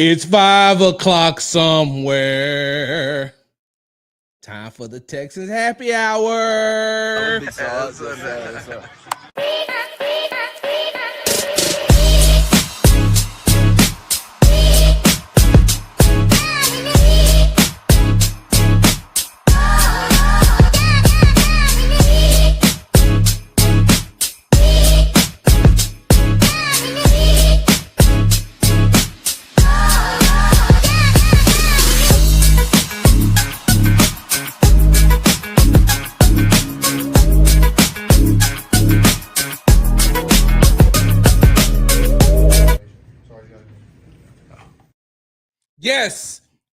It's 5 o'clock somewhere. Time for the Texans happy hour.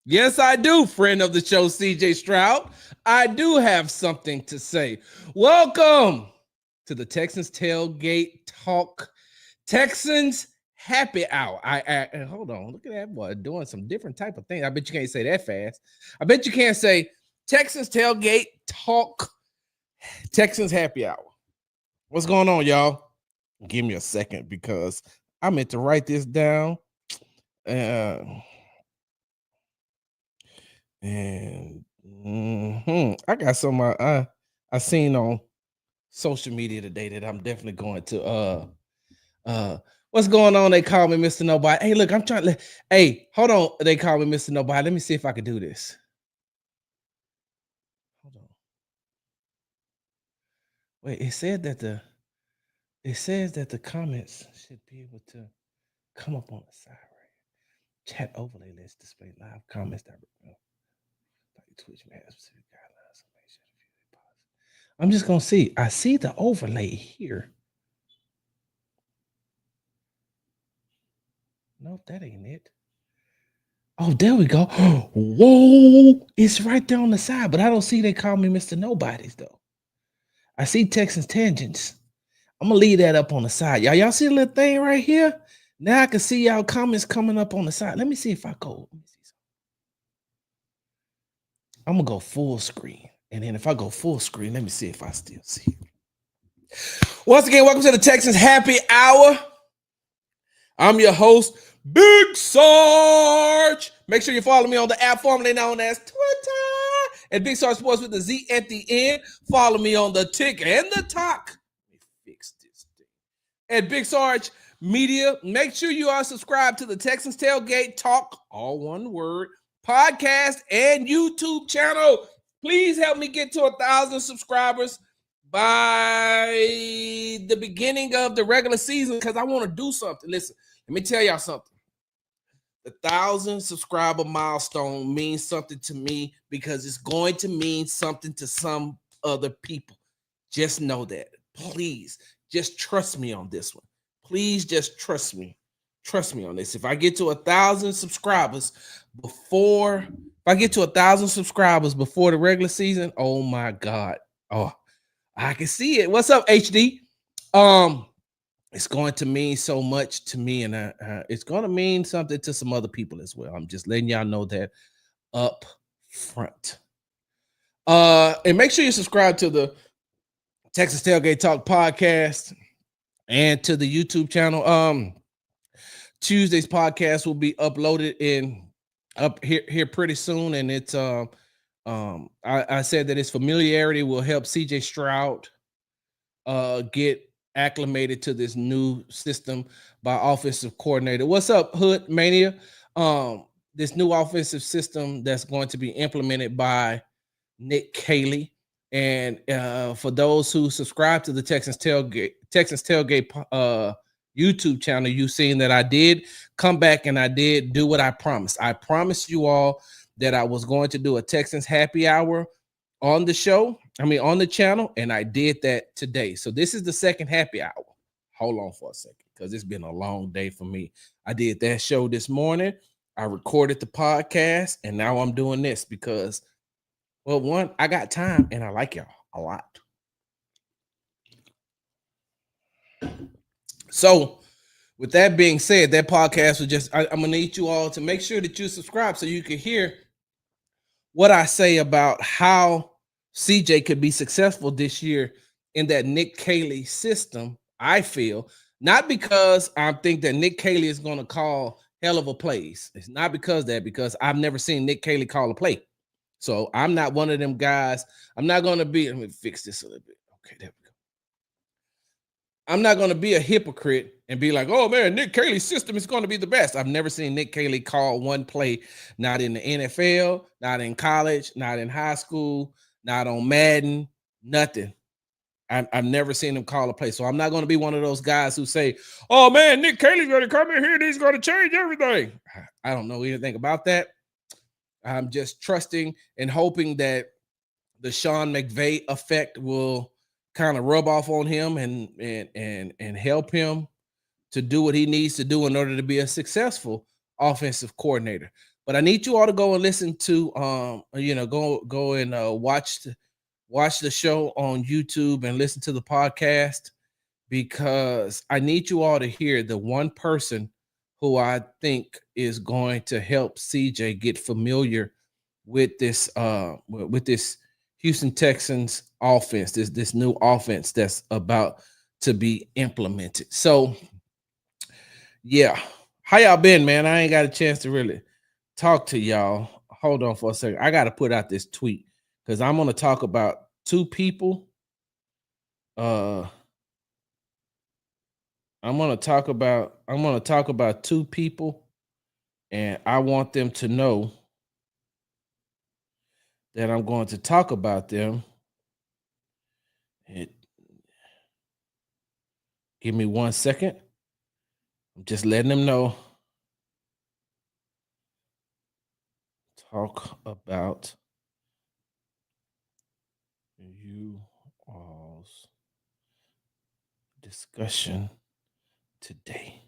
Yes, I do, friend of the show, CJ Stroud. I do have something to say. Welcome to the Texans Tailgate Talk, Texans Happy Hour. I hold on, look at that boy doing some different type of things. I bet you can't say that fast. I bet you can't say Texans Tailgate Talk, Texans Happy Hour. What's going on, y'all? Give me a second because I meant to write this down. I got some I seen on social media today that I'm definitely going to what's going on? They call me Mr. Nobody. Hey, look, I'm trying to hey, hold on. They call me Mr. Nobody. Let me see if I can do this. Hold on. Wait, it says that the comments should be able to come up on the side, right? Chat overlay, let's display live comments that Twitch may have specific guidelines. So make sure to view it positive. I'm just gonna see. I see the overlay here. Nope, that ain't it. Oh, there we go. Whoa, it's right there on the side, but I don't see they call me Mr. Nobody's though. I see Texans Tangents. I'm gonna leave that up on the side. Y'all see the little thing right here? Now I can see y'all comments coming up on the side. Let me see if I go. Let me see. I'm gonna go full screen. And then if I go full screen, let me see if I still see it. Once again, welcome to the Texans Happy Hour. I'm your host, Big Sarge. Make sure you follow me on the app formerly known as Twitter at Big Sarge Sports with the Z at the end. Follow me on the tick and the talk. Let me fix this thing. At Big Sarge Media. Make sure you are subscribed to the Texans Tailgate Talk, all one word, podcast and YouTube channel. Please help me get to 1,000 subscribers by the beginning of the regular season because I want to do something. Listen, let me tell y'all something. The 1,000 subscriber milestone means something to me because it's going to mean something to some other people. Just know that. Please, just trust me on this one. Please just trust me. Trust me on this. If I get to 1,000 subscribers before the regular season, oh my God. Oh, I can see it. What's up, HD? It's going to mean so much to me, and it's going to mean something to some other people as well. I'm just letting y'all know that up front. And make sure you subscribe to the Texas Tailgate Talk podcast and to the YouTube channel. Tuesday's podcast will be uploaded up here pretty soon, and it's I said that its familiarity will help CJ Stroud get acclimated to this new system by offensive coordinator. What's up, Hood Mania? This new offensive system that's going to be implemented by Nick Caley. And for those who subscribe to the Texans Tailgate YouTube channel, you've seen that I did come back and I did do what I promised. I promised you all that I was going to do a Texans happy hour on the show. On the channel, and I did that today. So this is the second happy hour. Hold on for a second, because it's been a long day for me. I did that show this morning. I recorded the podcast, and now I'm doing this because, well, one, I got time, and I like y'all a lot. So with that being said, that podcast was just, I'm going to need you all to make sure that you subscribe so you can hear what I say about how CJ could be successful this year in that Nick Caley system. I feel, not because I think that Nick Caley is going to call hell of a plays. It's not because I've never seen Nick Caley call a play. So I'm not one of them guys. I'm not going to be, let me fix this a little bit. Okay, there we go. I'm not going to be a hypocrite and be like, oh man, Nick Caley's system is going to be the best. I've never seen Nick Caley call one play, not in the NFL, not in college, not in high school, not on Madden, nothing. I've never seen him call a play. So I'm not going to be one of those guys who say, oh man, Nick Caley's going to come in here and he's going to change everything. I don't know anything about that. I'm just trusting and hoping that the Sean McVay effect will kind of rub off on him and help him to do what he needs to do in order to be a successful offensive coordinator. But I need you all to go and listen to go and watch the show on YouTube and listen to the podcast, because I need you all to hear the one person who I think is going to help CJ get familiar with this Houston Texans offense, this new offense that's about to be implemented. So yeah, how y'all been, man? I ain't got a chance to really talk to y'all. Hold on for a second. I got to put out this tweet because I'm going to talk about two people. I'm going to talk about two people, and I want them to know that I'm going to talk about them. Give me 1 second. I'm just letting them know. Talk about you all's discussion today.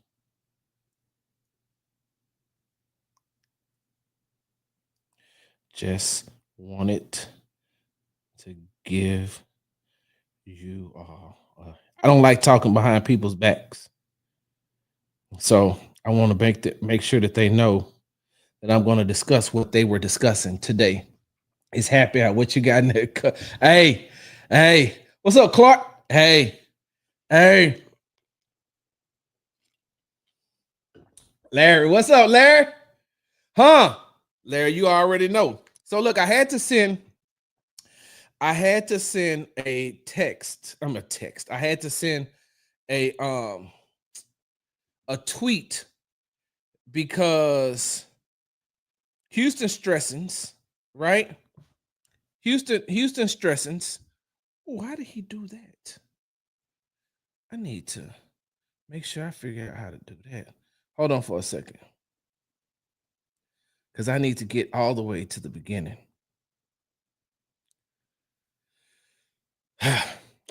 Just wanted to give you all. I don't like talking behind people's backs, so I want to make sure that they know that I'm going to discuss what they were discussing today. It's happy hour. What you got in there? Hey, what's up, Clark? Hey, Larry, what's up, Larry? Huh? Larry, you already know. So look, I had to send a text. I had to send a tweet because Houston Stressings, right? Houston Stressings. Why did he do that? I need to make sure I figure out how to do that. Hold on for a second, because I need to get all the way to the beginning.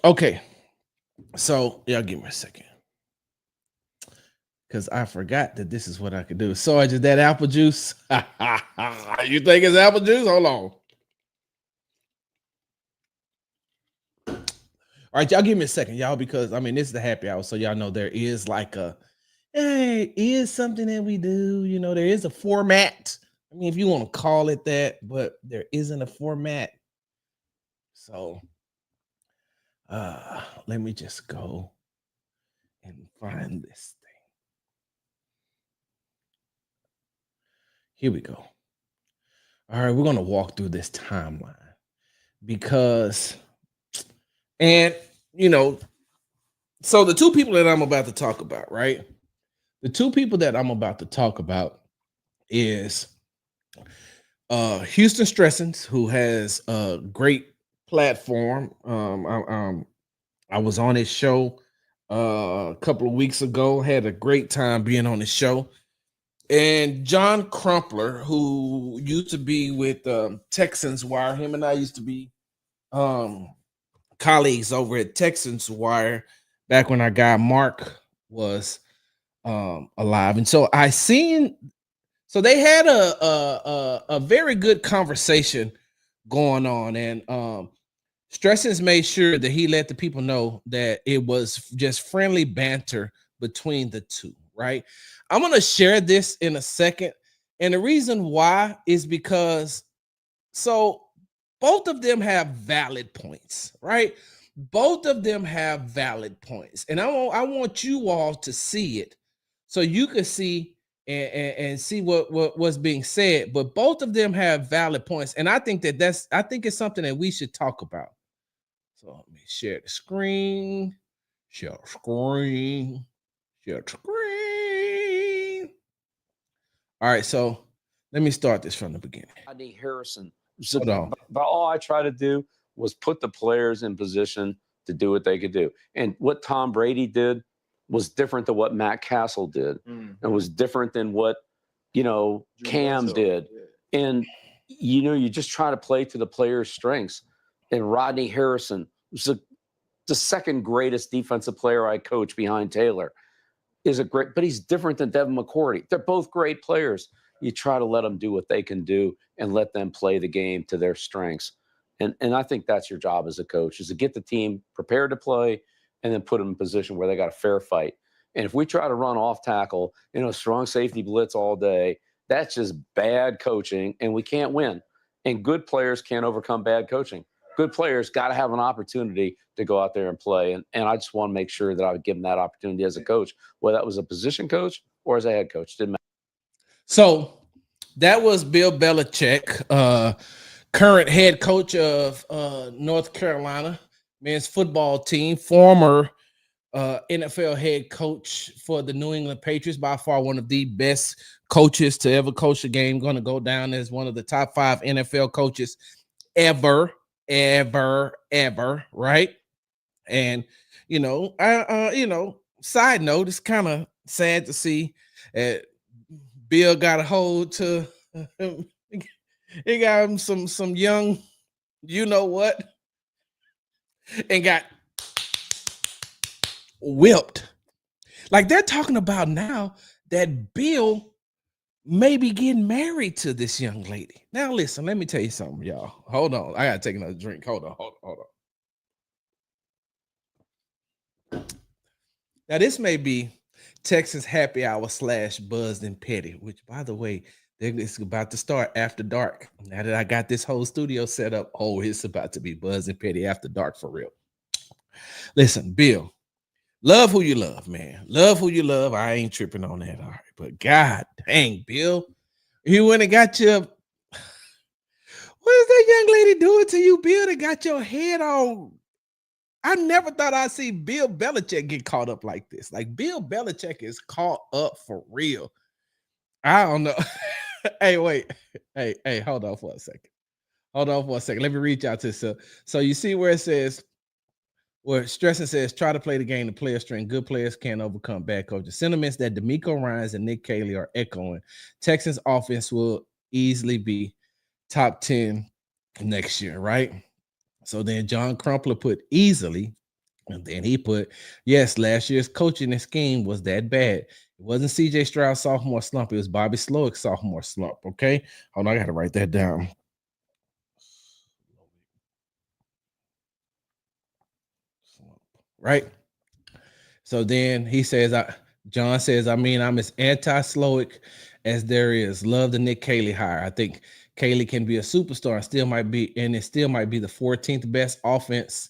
Okay, so y'all give me a second, because I forgot that this is what I could do. Sarge, is that apple juice? You think it's apple juice? Hold on. All right, y'all give me a second, y'all, because I mean, this is the happy hour, so y'all know there is like is something that we do. You know, there is a format. I mean, if you want to call it that, but there isn't a format. So let me just go and find this thing. Here we go. All right, we're going to walk through this timeline because, and you know, so the two people that I'm about to talk about, right? The two people that I'm about to talk about is Houston Stressings, who has a great platform. I was on his show a couple of weeks ago, had a great time being on his show. And John Crumpler, who used to be with Texans Wire, him and I used to be colleagues over at Texans Wire back when our guy Mark was alive. And so so they had a very good conversation going on, and Stressings made sure that he let the people know that it was just friendly banter between the two, right? I'm going to share this in a second. And the reason why is because both of them have valid points, right? Both of them have valid points. And I want you all to see it so you can see and see what's being said. But both of them have valid points, and I think I think it's something that we should talk about. So let me share the screen, share the screen, share the screen. All right, so let me start this from the beginning. Rodney Harrison. Hold on. But all I tried to do was put the players in position to do what they could do. And what Tom Brady did was different than what Matt Castle did. And was different than what, Cam did. Yeah. And, you just try to play to the players' strengths. And Rodney Harrison was the second greatest defensive player I coached behind Taylor. But he's different than Devin McCourty. They're both great players. You try to let them do what they can do and let them play the game to their strengths. And I think that's your job as a coach, is to get the team prepared to play and then put them in a position where they got a fair fight. And if we try to run off tackle, strong safety blitz all day, that's just bad coaching, and we can't win. And good players can't overcome bad coaching. Good players got to have an opportunity to go out there and play. And I just want to make sure that I would give them that opportunity as a coach, whether that was a position coach or as a head coach. Didn't matter. So that was Bill Belichick, current head coach of North Carolina men's football team, former NFL head coach for the New England Patriots, by far one of the best coaches to ever coach a game, going to go down as one of the top 5 NFL coaches ever, right? And side note, it's kind of sad to see Bill got a hold to he got him some young, what, and got whipped. Like, they're talking about now that Bill may be getting married to this young lady. Now listen, let me tell you something, y'all. Hold on, I gotta take another drink. Hold on. Now this may be Texas happy hour / buzzed and petty, which, by the way, it's about to start after dark. Now that I got this whole studio set up, it's about to be buzzed and petty after dark for real. Listen, Bill, love who you love, man. Love who you love. I ain't tripping on that. All right, but God dang, Bill, you went and got your. What is that young lady doing to you, Bill? That got your head on. I never thought I'd see Bill Belichick get caught up like this. Like, Bill Belichick is caught up for real. I don't know. Hey, wait. Hey, hold on for a second. Let me reach out to this. So you see where it says, where Stresson says, try to play the game to player strength. Good players can't overcome bad coaches. Sentiments that D'Amico Ryans and Nick Caley are echoing. Texans offense will easily be top 10 next year, right? So then John Crumpler put easily, and then he put, yes, last year's coaching and scheme was that bad. It wasn't CJ Stroud sophomore slump. It was Bobby Slowick sophomore slump. Okay. Hold on, I got to write that down. Right. So then he says, John says, I'm as anti-Slowick as there is. Love the Nick Caley hire. I think Caley can be a superstar and it still might be the 14th best offense.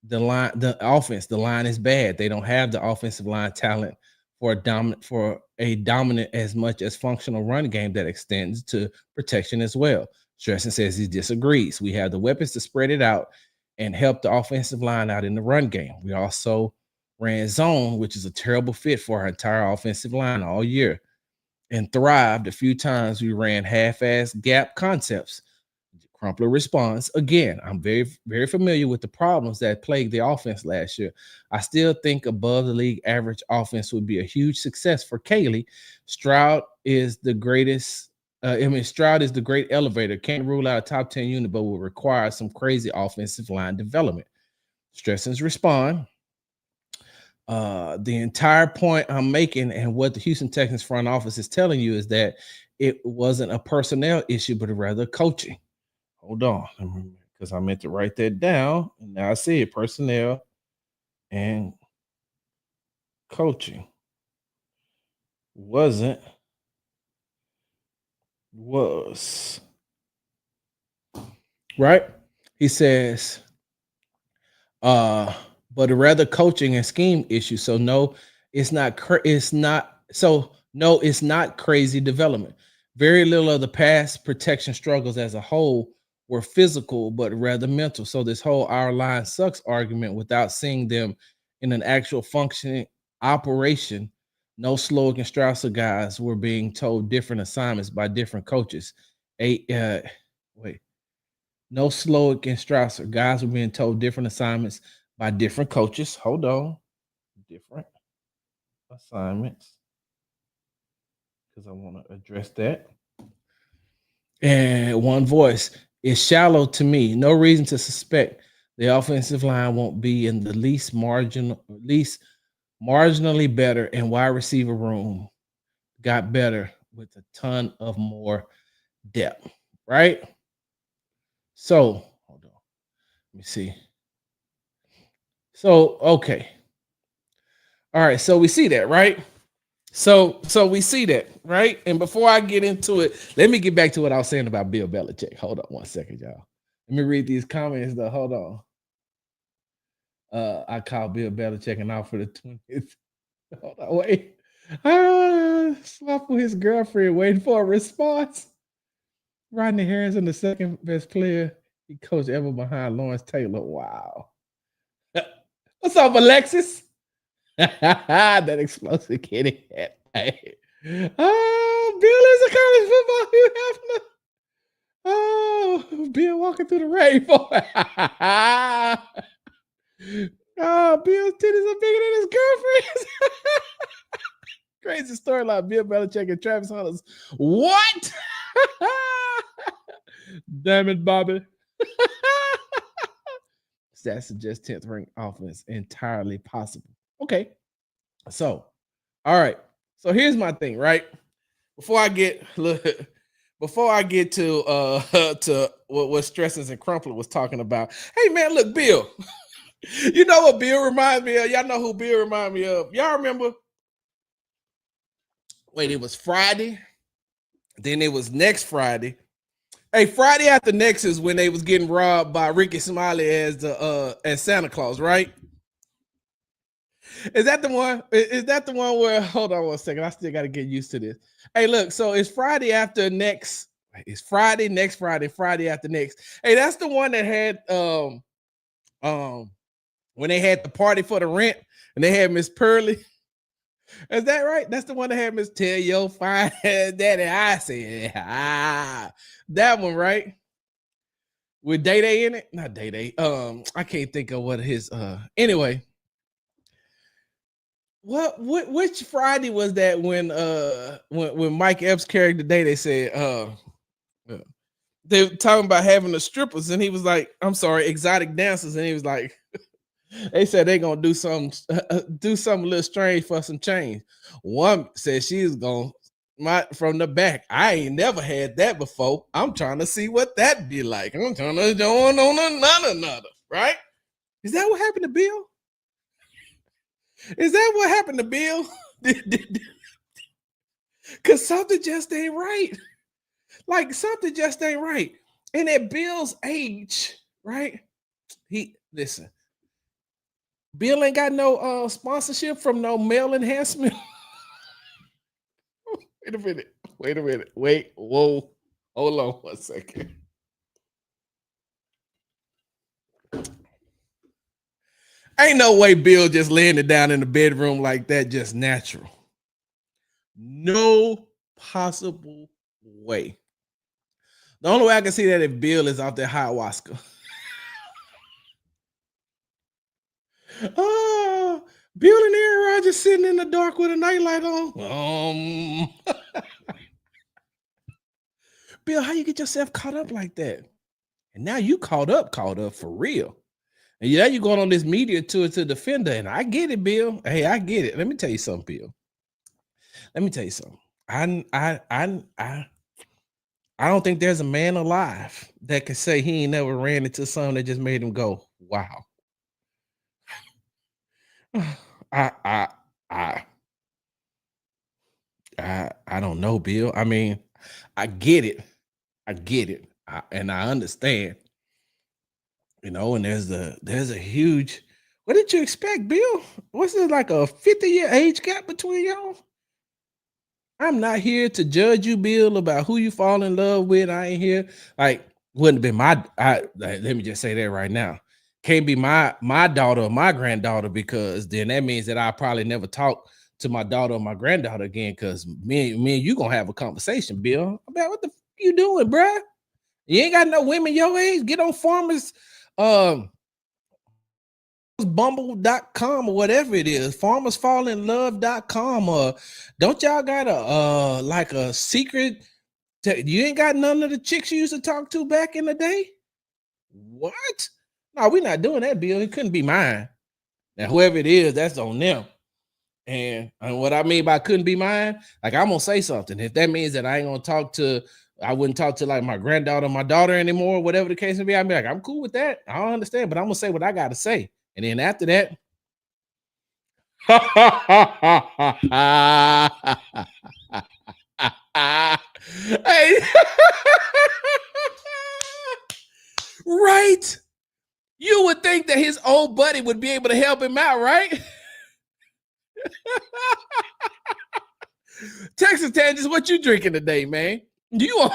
The line is bad. They don't have the offensive line talent for a dominant as much as functional run game that extends to protection as well. Stresson says he disagrees. We have the weapons to spread it out and help the offensive line out in the run game. We also ran zone, which is a terrible fit for our entire offensive line all year, and thrived a few times. We ran half-ass gap concepts. Crumpler responds, again, I'm very, very familiar with the problems that plagued the offense last year. I still think above the league average offense would be a huge success for Caley. Stroud is the greatest. Stroud is the great elevator. Can't rule out a top 10 unit, but will require some crazy offensive line development. Stresson's respond. The entire point I'm making and what the Houston Texans front office is telling you is that it wasn't a personnel issue, but rather coaching. Hold on, because I meant to write that down. And now I see it, personnel and coaching. Was. Right? He says, but rather coaching and scheme issue. So no, it's not. So No, it's not crazy development. Very little of the past protection struggles as a whole were physical, but rather mental. So this whole our line sucks argument without seeing them in an actual functioning operation. No Slowick and Strausser guys were being told different assignments by different coaches. Wait, no Slowick and Strausser guys were being told different assignments by different coaches. Hold on, different assignments because I want to address that. And one voice is shallow to me. No reason to suspect the offensive line won't be in the least marginally better, and wide receiver room got better with a ton of more depth, right? So hold on, let me see. So okay, all right. So we see that, right? So we see that, right? And before I get into it, let me get back to what I was saying about Bill Belichick. Hold on one second, y'all. Let me read these comments though. Hold on. I called Bill Belichick and offered the 20th. Hold on, wait. Swap with his girlfriend, waiting for a response. Rodney Harrison, the second best player he coached ever behind Lawrence Taylor. Wow. What's up, Alexis? That explosive kitty cat. Hey. Oh, Bill is a college football. Oh, Bill walking through the rainforest. Oh, Bill's titties are bigger than his girlfriend's. Crazy story like Bill Belichick and Travis Hunters. What? Damn it, Bobby. Stats suggest 10th ranked offense entirely possible. Okay. So, all right. So here's my thing, right? Before I get to to what Stressings and Crumpler was talking about. Hey man, look, Bill. You know what Bill reminds me of? Y'all know who Bill reminds me of? Y'all remember? Wait, it was Friday. Then it was next Friday. Hey, Friday after next is when they was getting robbed by Ricky Smiley as Santa Claus, right? Is that the one? Is that the one where? Hold on one second. I still got to get used to this. Hey, look. So it's Friday after next. It's Friday, next Friday, Friday after next. Hey, that's the one that had when they had the party for the rent and they had Miss Pearly. Is that right? That's the one that had Miss Tell Your Fine Daddy. I said, that one, right? With Day Day in it? Not Day Day. I can't think of what his anyway. Which Friday was that when Mike Epps' character Day Day said they were talking about having the strippers and he was like, I'm sorry, exotic dancers, and he was like, they said they gonna do something a little strange for some change. One said she's gonna from the back. I ain't never had that before. I'm trying to see what that be like. I'm trying to join on another, right? Is that what happened to Bill? Is that what happened to Bill? Because something just ain't right. Like something just ain't right. And at Bill's age, right? Listen. Bill ain't got no sponsorship from no male enhancement. Wait a minute. Wait, whoa. Hold on 1 second. Ain't no way Bill just laying it down in the bedroom like that, just natural. No possible way. The only way I can see that if Bill is out there ayahuasca. Oh, Bill and Aaron Rodgers sitting in the dark with a nightlight on. Bill, how you get yourself caught up like that? And now you caught up for real. And yeah, you going on this media tour to defend her. And I get it, Bill. Hey, I get it. Let me tell you something, Bill. Let me tell you something. I don't think there's a man alive that could say he ain't never ran into something that just made him go, wow. I don't know, Bill. I mean, I get it. And I understand. You know, and there's a huge. What did you expect, Bill? What's it like a 50-year age gap between y'all? I'm not here to judge you, Bill, about who you fall in love with. I ain't here. Like, wouldn't have been let me just say that right now. Can't be my daughter or my granddaughter, because then that means that I probably never talk to my daughter or my granddaughter again. Because me and you gonna have a conversation, Bill, about what the you doing, bruh? You ain't got no women your age. Get on farmers, bumble.com or whatever it is, farmersfallinlove.com, or don't y'all got a like a secret you ain't got none of the chicks you used to talk to back in the day? What? No, we're not doing that, Bill. It couldn't be mine. Now, whoever it is, that's on them. And what I mean by couldn't be mine, like, I'm gonna say something. If that means that I ain't gonna I wouldn't talk to like my granddaughter, my daughter anymore, whatever the case may be, I'd be like, I'm cool with that. I don't understand, but I'm gonna say what I gotta say. And then after that, hey, right? You would think that his old buddy would be able to help him out, right? Texas Tangents, what you drinking today, man? You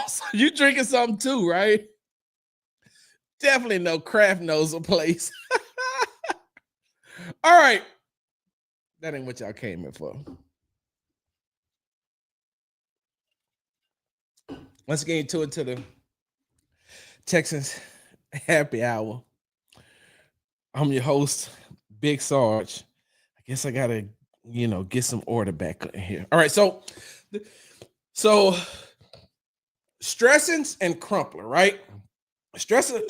drinking something too, right? Definitely no craft knows a place. All right. That ain't what y'all came in for. Let's get into the Texans happy hour. I'm your host, Big Sarge. I guess I gotta, get some order back in here. All right, so Stressins and Crumpler, right? Stressins,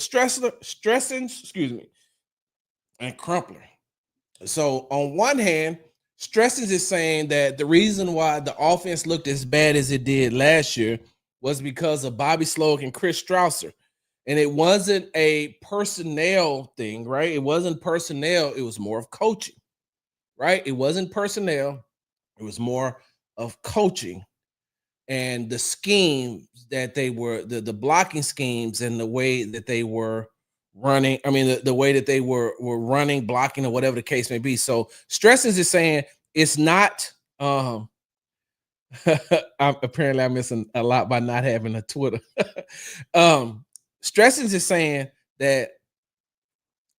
excuse me, and Crumpler. So on one hand, Stressins is saying that the reason why the offense looked as bad as it did last year was because of Bobby Sloak and Chris Strausser. And it wasn't a personnel thing, right? It wasn't personnel. It was more of coaching, right? It wasn't personnel. It was more of coaching and the schemes that they were, the blocking schemes and the way that they were running. I mean, the way that they were running, blocking, or whatever the case may be. So Stressins is saying it's not, apparently I'm missing a lot by not having a Twitter. Stressins is saying that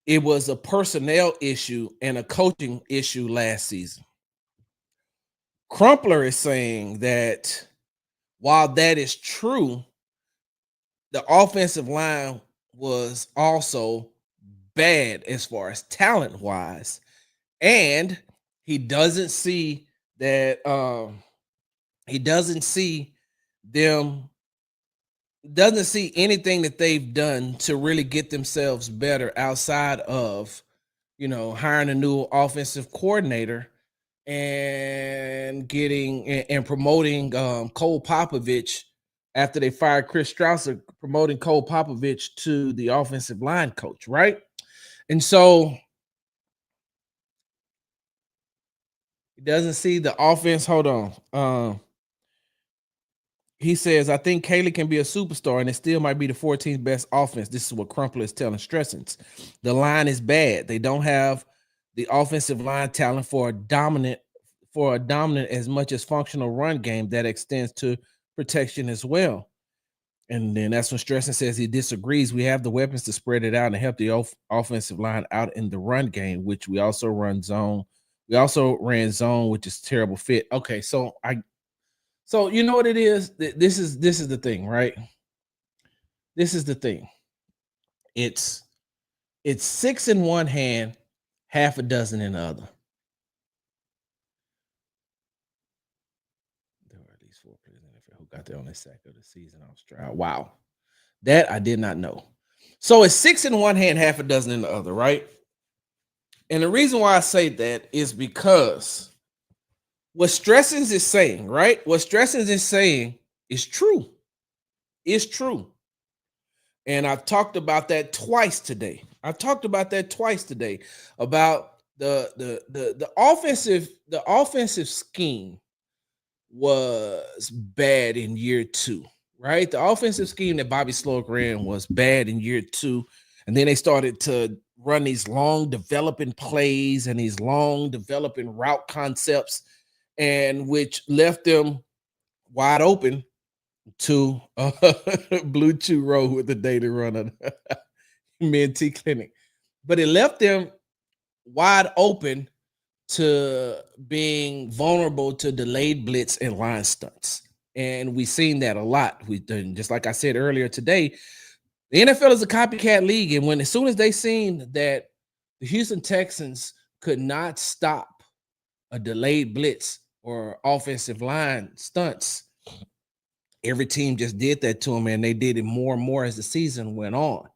it was a personnel issue and a coaching issue last season. Crumpler is saying that while that is true, the offensive line was also bad as far as talent wise, and he doesn't see that he doesn't see anything that they've done to really get themselves better outside of hiring a new offensive coordinator and getting and promoting Cole Popovich after they fired Chris Strausser, promoting Cole Popovich to the offensive line coach, right? And so he doesn't see the offense. Hold on. He says, I think Kaylee can be a superstar and it still might be the 14th best offense. This is what Crumpler is telling Stressins. The line is bad. They don't have the offensive line talent for a dominant as much as functional run game that extends to protection as well. And then that's when Stressins says he disagrees. We have the weapons to spread it out and help the offensive line out in the run game, which we also run zone. We also ran zone, which is terrible fit. Okay, so you know what it is? This is the thing, right? This is the thing. It's 6 in one hand, half a dozen in the other. There were at least 4 players in the NFL who got their only sack of the season off stride. Wow. That I did not know. So it's 6 in one hand, half a dozen in the other, right? And the reason why I say that is because what Stressins is saying, right? What Stressins is saying is true. It's true. And I've talked about that twice today. About the offensive scheme was bad in year 2, right? The offensive scheme that Bobby Sloak ran was bad in year 2. And then they started to run these long developing plays and these long developing route concepts, and which left them wide open to Blue Chew Road with the day to run a Mentee clinic. But it left them wide open to being vulnerable to delayed blitz and line stunts. And we've seen that a lot. We've done, just like I said earlier today, the NFL is a copycat league. And as soon as they seen that the Houston Texans could not stop a delayed blitz or offensive line stunts, every team just did that to them, and they did it more and more as the season went on.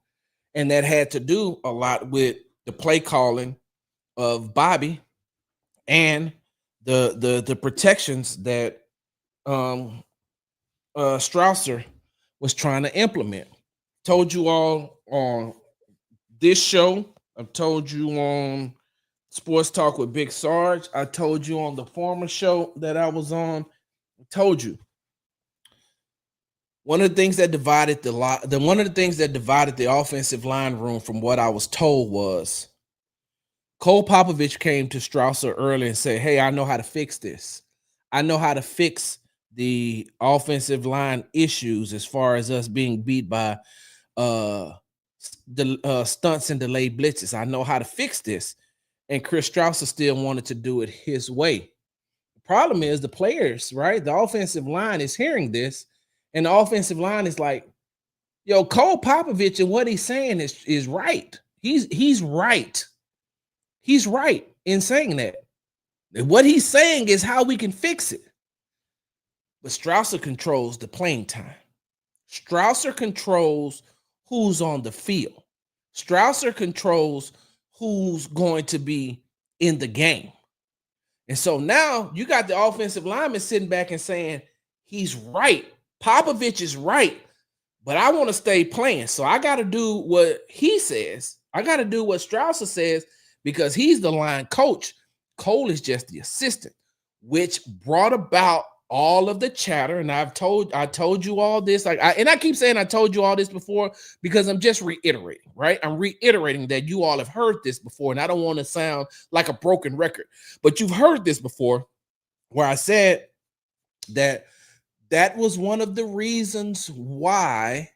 And that had to do a lot with the play calling of Bobby and the protections that Strausser was trying to implement. Told you all on this show. I've told you on Sports Talk with Big Sarge. I told you on the former show that I was on. I told you one of the things that divided the offensive line room from what I was told was Cole Popovich came to Strausser early and said, "Hey, I know how to fix this. I know how to fix the offensive line issues as far as us being beat by the stunts and delayed blitzes. I know how to fix this." And Chris Strausser still wanted to do it his way. The problem is the players, right? The offensive line is hearing this, and the offensive line is like, "Yo, Cole Popovich and what he's saying is right. He's right. He's right in saying that. And what he's saying is how we can fix it." But Strausser controls the playing time. Strausser controls who's on the field. Strausser controls who's going to be in the game. And so now you got the offensive lineman sitting back and saying, he's right. Popovich is right, but I want to stay playing. So I got to do what he says. I got to do what Strausser says because he's the line coach. Cole is just the assistant, which brought about all of the chatter. And I told you all this. I keep saying I told you all this before because I'm just reiterating, right? I'm reiterating that you all have heard this before, and I don't want to sound like a broken record, but you've heard this before where I said that was one of the reasons why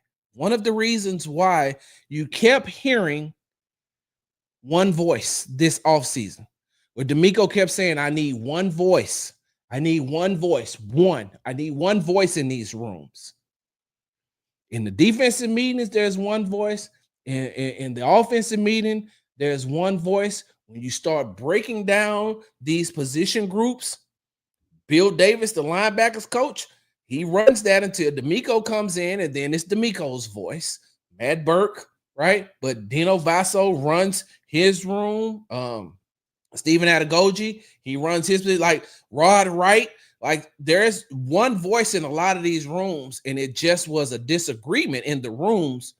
you kept hearing one voice this offseason, where D'Amico kept saying, I need one voice. I need one voice. I need one voice in these rooms. In the defensive meetings, there's one voice. In the offensive meeting, there's one voice. When you start breaking down these position groups, Bill Davis, the linebackers coach, he runs that until D'Amico comes in, and then it's D'Amico's voice. Matt Burke, right? But Dino Vasso runs his room. Stephen Adegoji, he runs his, like Rod Wright. Like there's one voice in a lot of these rooms, and it just was a disagreement in the rooms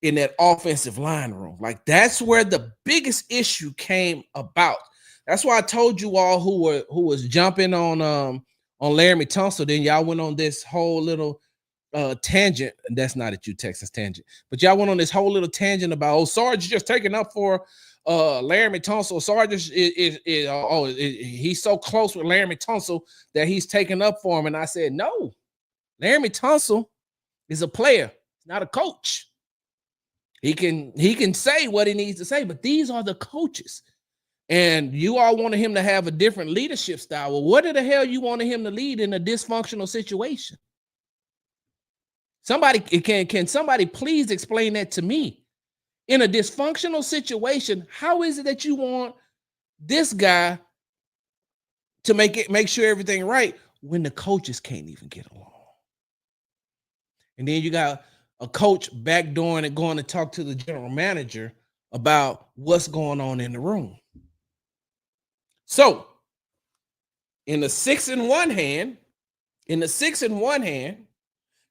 in that offensive line room. Like that's where the biggest issue came about. That's why I told you all who was jumping on Laramie Tunsil. Then y'all went on this whole little tangent. And that's not a Texas tangent, but y'all went on this whole little tangent about Sarge is just taking up for Laramie Tunsil. Sarge is he's so close with Laramie Tunsil that he's taking up for him. And I said, no, Laramie Tunsil is a player, not a coach. He can say what he needs to say, but these are the coaches. And you all wanted him to have a different leadership style. Well, what the hell you wanted him to lead in a dysfunctional situation? Can somebody please explain that to me? In a dysfunctional situation, how is it that you want this guy to make sure everything right when the coaches can't even get along? And then you got a coach backdooring and going to talk to the general manager about what's going on in the room. So, in the 6-1 hand,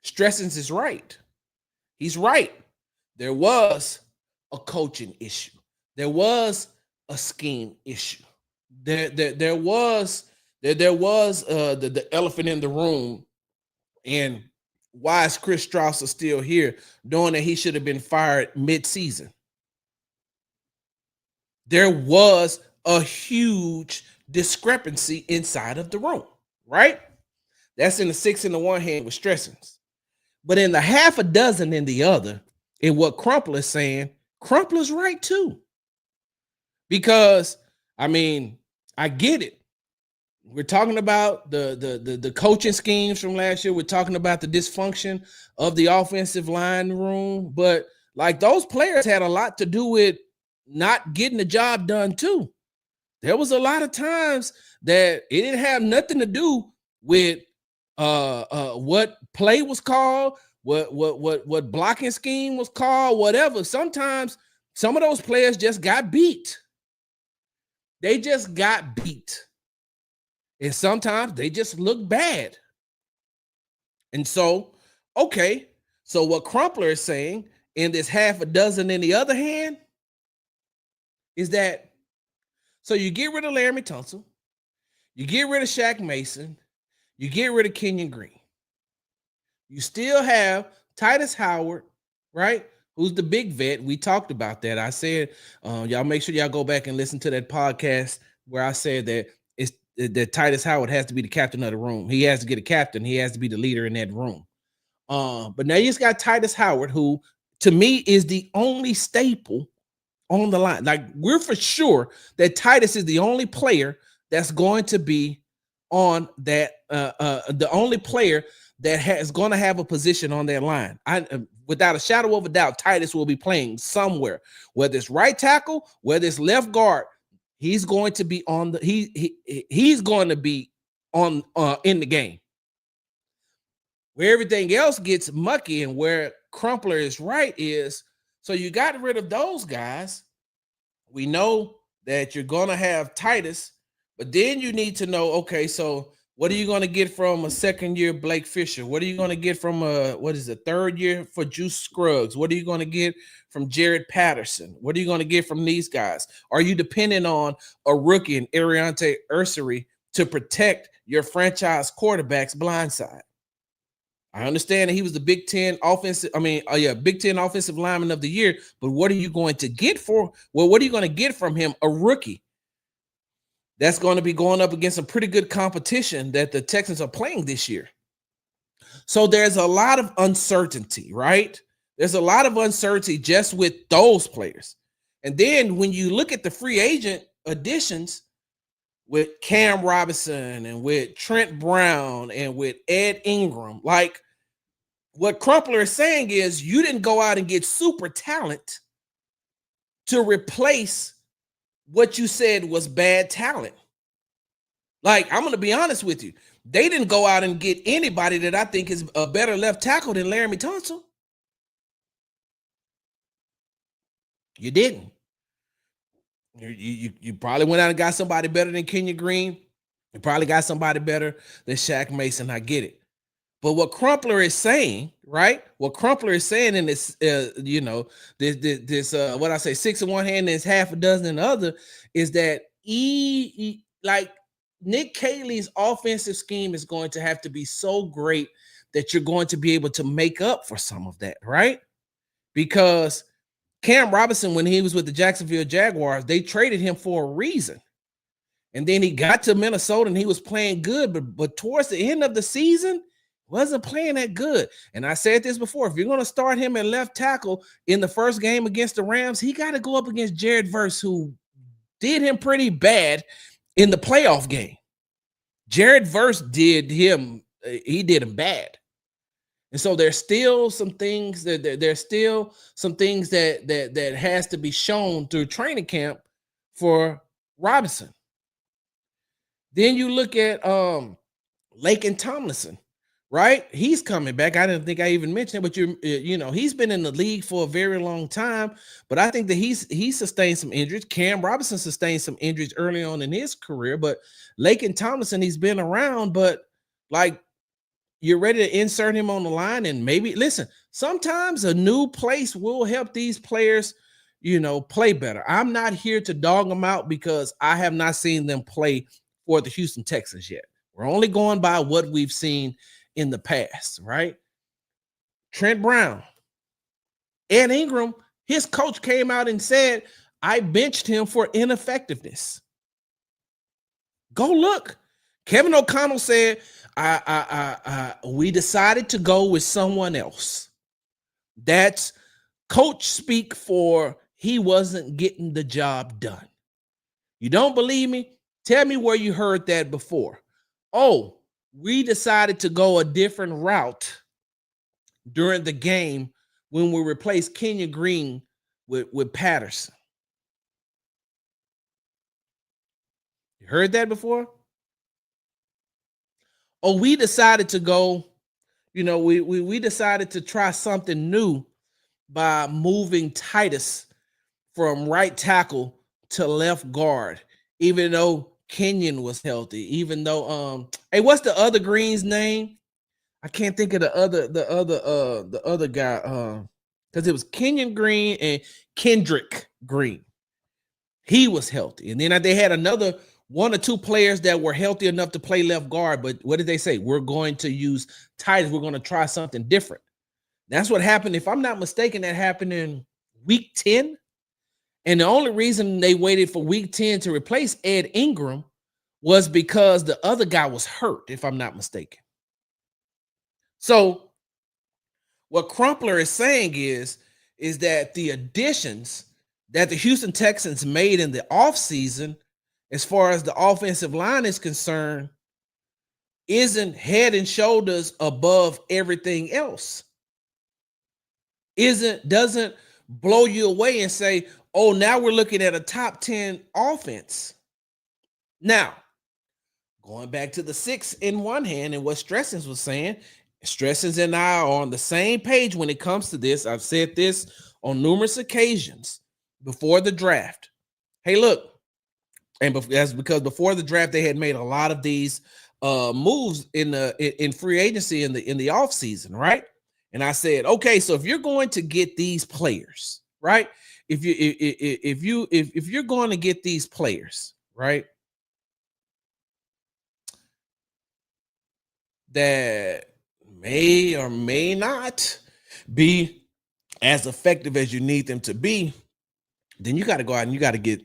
Stressens is right. He's right. There was a coaching issue. There was a scheme issue. There was the elephant in the room. And why is Chris Strausser still here, knowing that he should have been fired mid-season? There was a huge discrepancy inside of the room, right? That's in the 6 in the one hand with stressings. But in the half a dozen in the other, in what Crumpler is saying, Crumpler's right too. Because, I mean, I get it. We're talking about the coaching schemes from last year. We're talking about the dysfunction of the offensive line room. But, like, those players had a lot to do with not getting the job done too. There was a lot of times that it didn't have nothing to do with what play was called, what blocking scheme was called, whatever. Sometimes some of those players just got beat. They just got beat. And sometimes they just look bad. And so, okay, so what Crumpler is saying in this half a dozen in the other hand is that, so you get rid of Laramie Tunsil, you get rid of Shaq Mason, you get rid of Kenyon Green. You still have Titus Howard, right? Who's the big vet. We talked about that. I said, y'all make sure y'all go back and listen to that podcast where I said that that Titus Howard has to be the captain of the room. He has to get a captain. He has to be the leader in that room. But now you just got Titus Howard, who to me is the only staple on the line. Like, we're for sure that Titus is the only player that's going to be on that, the only player that is going to have a position on that line. Without a shadow of a doubt, Titus will be playing somewhere, whether it's right tackle, whether it's left guard. He's going to be on the he's going to be on in the game. Where everything else gets mucky and where Crumpler is right is, so you got rid of those guys. We know that you're going to have Titus, but then you need to know, okay, so what are you going to get from a second year Blake Fisher? What are you going to get from a third year for Juice Scruggs? What are you going to get from Jared Patterson? What are you going to get from these guys? Are you depending on a rookie in Ariante Ursery to protect your franchise quarterback's blind side? I understand that he was the Big Ten offensive lineman of the year, but what are you going to get what are you going to get from him? A rookie that's going to be going up against some pretty good competition that the Texans are playing this year. So there's a lot of uncertainty, right? There's a lot of uncertainty just with those players. And then when you look at the free agent additions with Cam Robinson and with Trent Brown and with Ed Ingram, like, what Crumpler is saying is you didn't go out and get super talent to replace what you said was bad talent. Like, I'm going to be honest with you. They didn't go out and get anybody that I think is a better left tackle than Laramie Tunsil. You didn't. You probably went out and got somebody better than Kenyon Green. You probably got somebody better than Shaq Mason. I get it. But what Crumpler is saying, right? What Crumpler is saying in this, what I say, 6 in one hand and it's half a dozen in the other, is that like Nick Caley's offensive scheme is going to have to be so great that you're going to be able to make up for some of that, right? Because Cam Robinson, when he was with the Jacksonville Jaguars, they traded him for a reason. And then he got to Minnesota and he was playing good, but towards the end of the season, wasn't playing that good. And I said this before, if you're going to start him at left tackle in the first game against the Rams, he got to go up against Jared Verse, who did him pretty bad in the playoff game. Jared Verse did him bad. And so there's still some things that has to be shown through training camp for Robinson. Then you look at Laken Tomlinson, right? He's coming back. I didn't think I even mentioned it, but he's been in the league for a very long time, but I think that he sustained some injuries. Cam Robinson sustained some injuries early on in his career, but Laken Tomlinson, he's been around, but like, you're ready to insert him on the line, and maybe, listen, sometimes a new place will help these players, play better. I'm not here to dog them out because I have not seen them play for the Houston Texans yet. We're only going by what we've seen in the past, right? Trent Brown, Ed Ingram, his coach came out and said, I benched him for ineffectiveness. Go look. Kevin O'Connell said, we decided to go with someone else. That's coach speak for he wasn't getting the job done. You don't believe me? Tell me where you heard that before. Oh, we decided to go a different route during the game when we replaced Kenyon Green with Patterson. You heard that before? Oh, we decided to go, we decided to try something new by moving Titus from right tackle to left guard, even though Kenyon was healthy, even though hey, what's the other Green's name? I can't think of the other guy, because it was Kenyon Green and Kendrick Green. He was healthy. And then they had another one or two players that were healthy enough to play left guard. But what did they say? We're going to use Titus. We're going to try something different. That's what happened. If I'm not mistaken, that happened in week 10. And the only reason they waited for week 10 to replace Ed Ingram was because the other guy was hurt, if I'm not mistaken. So what Crumpler is saying is that the additions that the Houston Texans made in the offseason, as far as the offensive line is concerned, isn't head and shoulders above everything else. Doesn't blow you away and say, oh, now we're looking at a top 10 offense. Now, going back to the 6 in one hand and what Stressens was saying, Stressens and I are on the same page when it comes to this. I've said this on numerous occasions before the draft. Hey, look, and that's because before the draft, they had made a lot of these moves in free agency in the offseason, right? And I said, okay, so if you're going to get these players, right? If you're going to get these players, right, that may or may not be as effective as you need them to be, then you got to go out and you got to get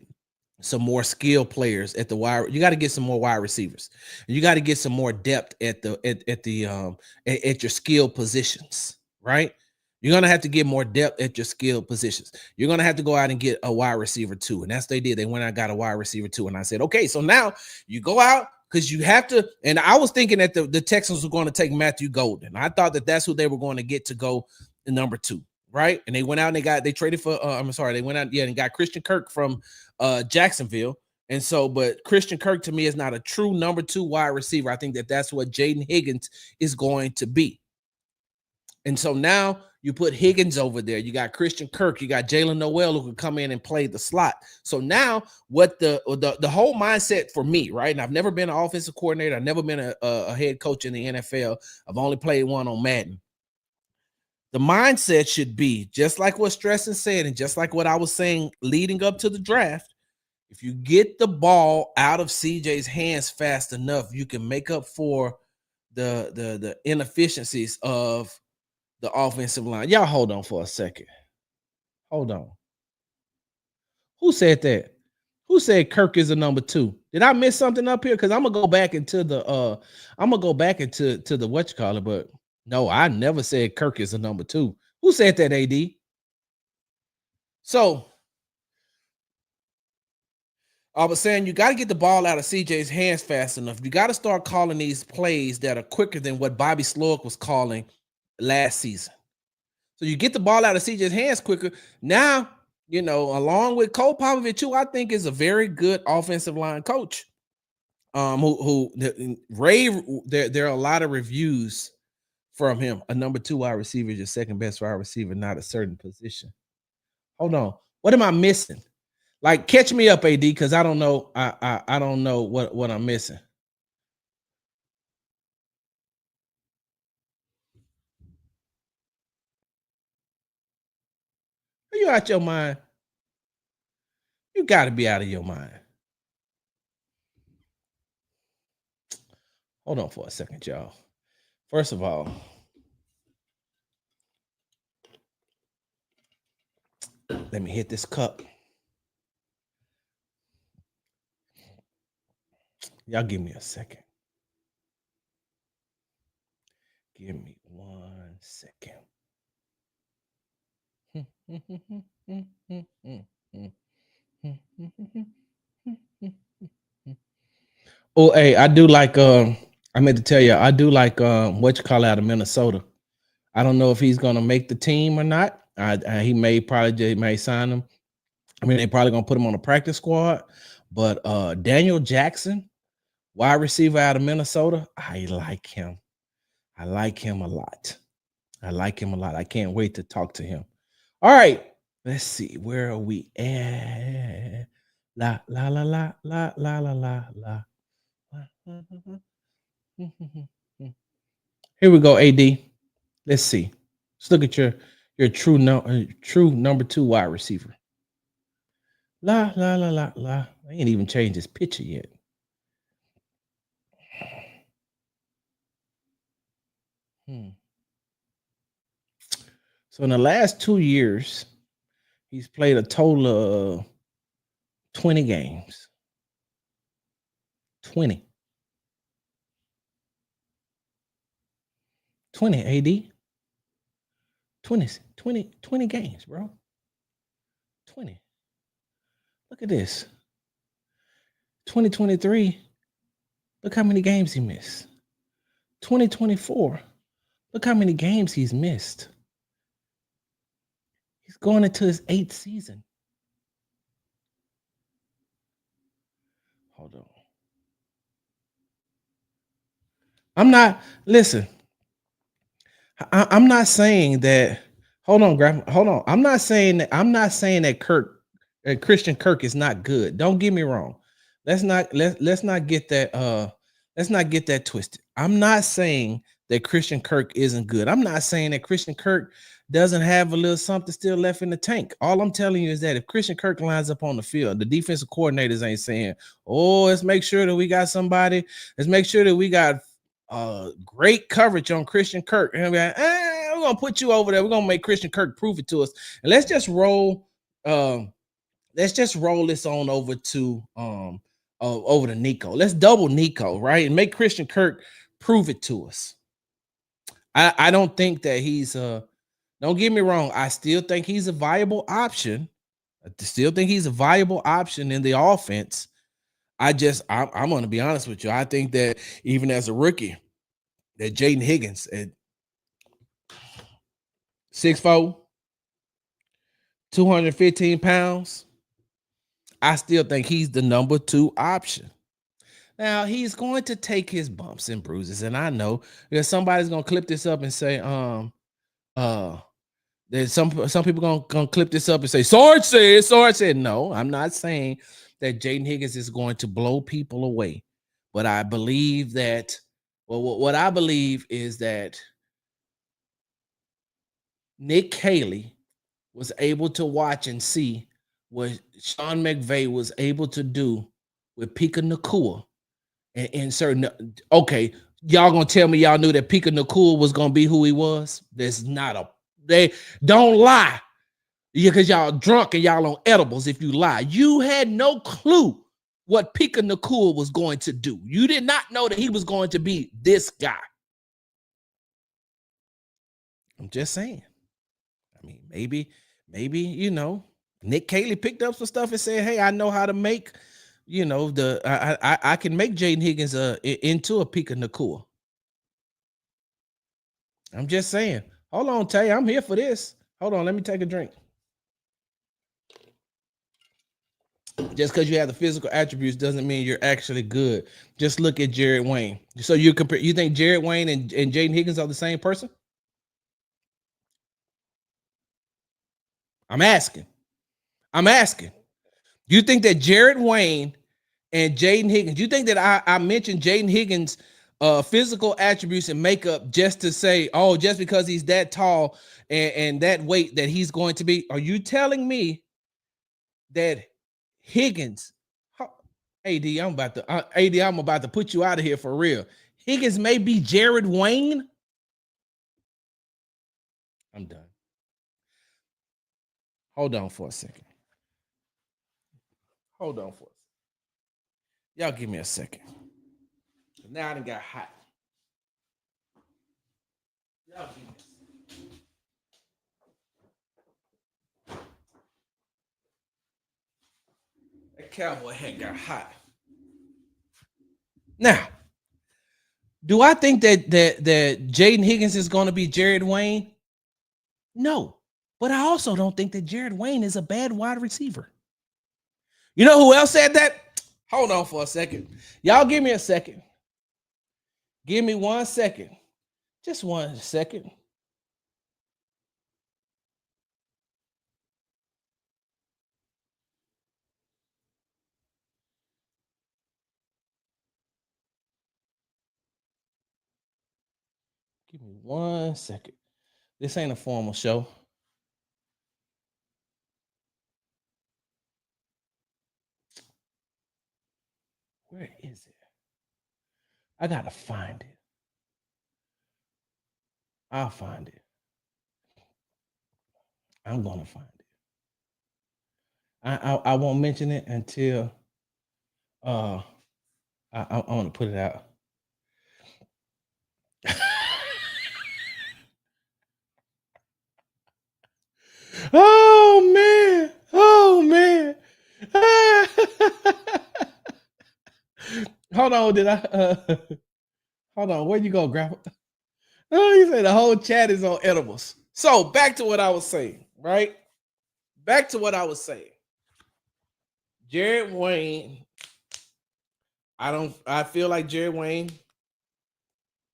some more skilled players at the wide. You got to get some more wide receivers. You got to get some more depth at your skill positions, right? You're gonna have to get more depth at your skill positions. You're gonna have to go out and get a wide receiver too, and that's what they did. They went out and got a wide receiver too, and I said, okay, so now you go out because you have to. And I was thinking that the Texans were going to take Matthew Golden. I thought that that's who they were going to get to go in number 2, right? And they went out and they traded for. They went out and got Christian Kirk from Jacksonville. And so, but Christian Kirk to me is not a true number 2 wide receiver. I think that that's what Jaden Higgins is going to be. And so now you put Higgins over there. You got Christian Kirk. You got Jalen Noel who can come in and play the slot. So now what the whole mindset for me, right? And I've never been an offensive coordinator. I've never been a head coach in the NFL. I've only played one on Madden. The mindset should be just like what Stresson said and just like what I was saying leading up to the draft. If you get the ball out of CJ's hands fast enough, you can make up for the inefficiencies of the offensive line. Y'all hold on for a second. Hold on. Who said that? Who said Kirk is a number 2? Did I miss something up here? Because I'm gonna go back into the what you call it, but no, I never said Kirk is a number 2. Who said that, AD? So I was saying you got to get the ball out of CJ's hands fast enough. You got to start calling these plays that are quicker than what Bobby Slowick was calling last season. So you get the ball out of CJ's hands quicker. Now, along with Cole Popovich, who I think is a very good offensive line coach. There are a lot of reviews from him. A number 2 wide receiver is your second best wide receiver, not a certain position. Hold on. What am I missing? Like, catch me up, AD, because I don't know. I don't know what I'm missing. Are you out your mind? You got to be out of your mind. Hold on for a second, y'all. First of all, let me hit this cup. Y'all give me a second. Give me 1 second. Oh, hey, I do like I meant to tell you, I do like what you call out of Minnesota. I don't know if he's gonna make the team or not. He may probably may sign him. I mean, they probably gonna put him on the practice squad. But Daniel Jackson, wide receiver out of Minnesota, I like him. I like him a lot. I like him a lot. I can't wait to talk to him. All right, let's see. Where are we at? La la la la la la la la la. Here we go, AD. Let's see. Let's look at your true number 2 wide receiver. La la la la la. I ain't even changed his picture yet. So in the last 2 years, he's played a total of 20 games. 20. 20 AD. 20 games, bro. 20. Look at this. 2023. Look how many games he missed. 2024. Look how many games he's missed. He's going into his 8th season. Hold on. I'm not, listen. I'm not saying that. Hold on, Grandma. Hold on. I'm not saying that Christian Kirk is not good. Don't get me wrong. Let's not get that let's not get that twisted. I'm not saying that Christian Kirk isn't good. I'm not saying that Christian Kirk doesn't have a little something still left in the tank. All I'm telling you is that if Christian Kirk lines up on the field, the defensive coordinators ain't saying, "Oh, let's make sure that we got somebody. Let's make sure that we got great coverage on Christian Kirk." And we're like, we're gonna put you over there. We're gonna make Christian Kirk prove it to us. And let's just roll. Let's just roll this on over to over to Nico. Let's double Nico, right? And make Christian Kirk prove it to us. I don't think that he's don't get me wrong, I still think he's a viable option. I still think he's a viable option in the offense. I'm going to be honest with you. I think that even as a rookie, that Jaden Higgins at 6'4", 215 pounds, I still think he's the number 2 option. Now, he's going to take his bumps and bruises, and I know that somebody's going to clip this up and say, there's some people gonna clip this up and say, Sarge said. No, I'm not saying that Jaden Higgins is going to blow people away. But I believe that, well, what I believe is that Nick Caley was able to watch and see what Sean McVay was able to do with Pika Nakua and certain. Okay, y'all gonna tell me y'all knew that Pika Nakua was gonna be who he was? They don't lie. Yeah, because y'all drunk and y'all on edibles if you lie. You had no clue what Pika Nakua was going to do. You did not know that he was going to be this guy. I'm just saying. I mean, maybe, Nick Caley picked up some stuff and said, "Hey, I know how to make, I can make Jaden Higgins into a Pika Nakua." I'm just saying. Hold on, Tay. I'm here for this. Hold on, let me take a drink. Just because you have the physical attributes doesn't mean you're actually good. Just look at Jared Wayne. So you think Jared Wayne and Jaden Higgins are the same person? I'm asking. Do you think that Jared Wayne and Jaden Higgins, do you think that I mentioned Jaden Higgins' physical attributes and makeup just to say, oh, just because he's that tall and that weight that he's going to be? Are you telling me that Higgins, AD, I'm about to put you out of here for real. Higgins may be Jared Wayne? I'm done. Hold on for a second. Y'all give me a second. Now I done got hot. That cowboy hat got hot. Now, do I think that Jaden Higgins is going to be Jared Wayne? No, but I also don't think that Jared Wayne is a bad wide receiver. You know who else said that? Hold on for a second. Y'all give me a second. Give me 1 second. Just 1 second. Give me 1 second. This ain't a formal show. Where is it? I gotta find it. I'll find it. I'm gonna find it. I won't mention it until I want to put it out. Oh man! Oh man! Hold on, did I? Hold on, where you go, Grandpa? Oh, you say the whole chat is on edibles. So back to what I was saying, right? Back to what I was saying. Jared Wayne. I feel like Jared Wayne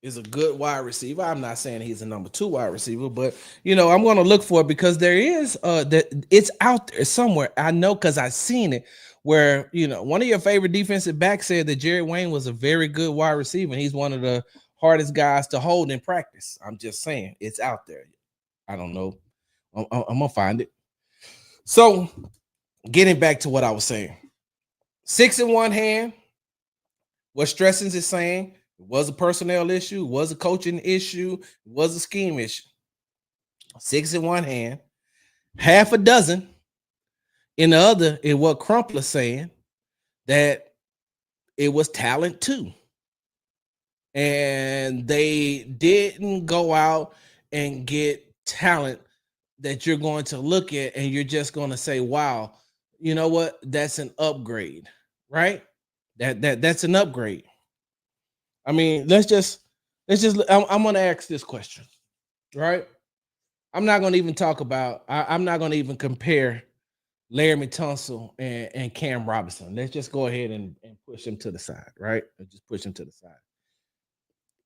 is a good wide receiver. I'm not saying he's a number 2 wide receiver, but I'm going to look for it because there is that it's out there somewhere. I know because I've seen it where one of your favorite defensive backs said that Jared Wayne was a very good wide receiver. And he's one of the hardest guys to hold in practice. I'm just saying it's out there. I don't know. I'm gonna find it. So getting back to what I was saying, 6 in one hand. What Stressens is saying, it was a personnel issue, it was a coaching issue, it was a scheme issue. 6 in one hand, half a dozen in the other, in what Crumpler's saying, that it was talent too. And they didn't go out and get talent that you're going to look at and you're just going to say, wow, you know what? That's an upgrade, right? That's an upgrade. I mean, let's just I'm going to ask this question, right? I'm not going to even talk about, I'm not going to even compare Laramie Tunsil and Cam Robinson. Let's just go ahead and push him to the side, right? Just push him to the side.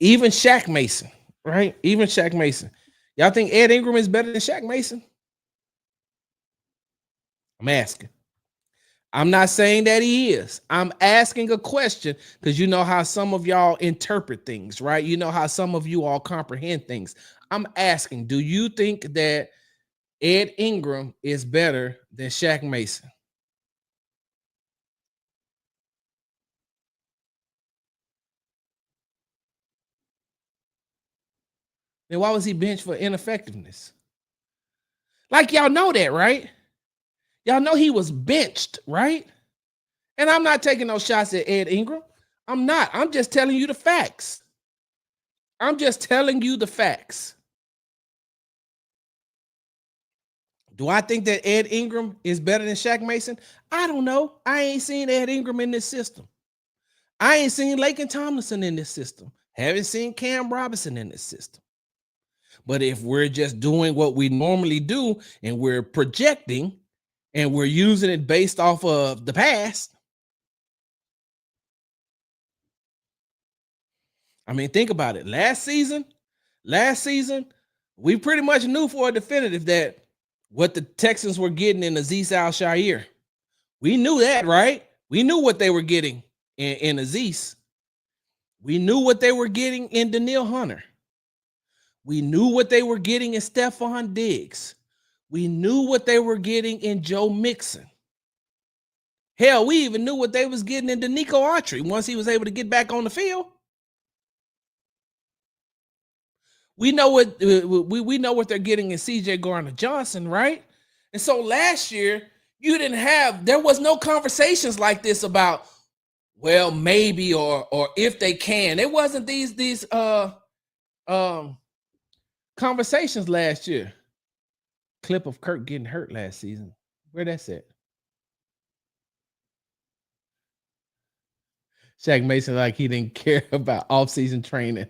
Even Shaq Mason, right? Even Shaq Mason. Y'all think Ed Ingram is better than Shaq Mason? I'm asking. I'm not saying that he is. I'm asking a question because you know how some of y'all interpret things, right? You know how some of you all comprehend things. I'm asking, do you think that Ed Ingram is better than Shaq Mason? Then why was he benched for ineffectiveness? Like y'all know that, right? Y'all know he was benched, right? And I'm not taking no shots at Ed Ingram. I'm not. I'm just telling you the facts. I'm just telling you the facts. Do I think that Ed Ingram is better than Shaq Mason? I don't know. I ain't seen Ed Ingram in this system. I ain't seen Laken Tomlinson in this system. Haven't seen Cam Robinson in this system. But if we're just doing what we normally do and we're projecting and we're using it based off of the past, I mean, think about it. Last season, we pretty much knew for a definitive that what the Texans were getting in Azeez Al-Shaair. We knew that, right? We knew what they were getting in Azeez. We knew what they were getting in Danielle Hunter. We knew what they were getting in Stephon Diggs. We knew what they were getting in Joe Mixon. Hell, we even knew what they was getting in Danico Autry once he was able to get back on the field. We know what we know what they're getting in CJ Gardner-Johnson, right? And so last year, there was no conversations like this about, well, maybe or if they can. It wasn't these conversations last year. Clip of Kirk getting hurt last season. Where that's at? Shaq Mason like he didn't care about off-season training.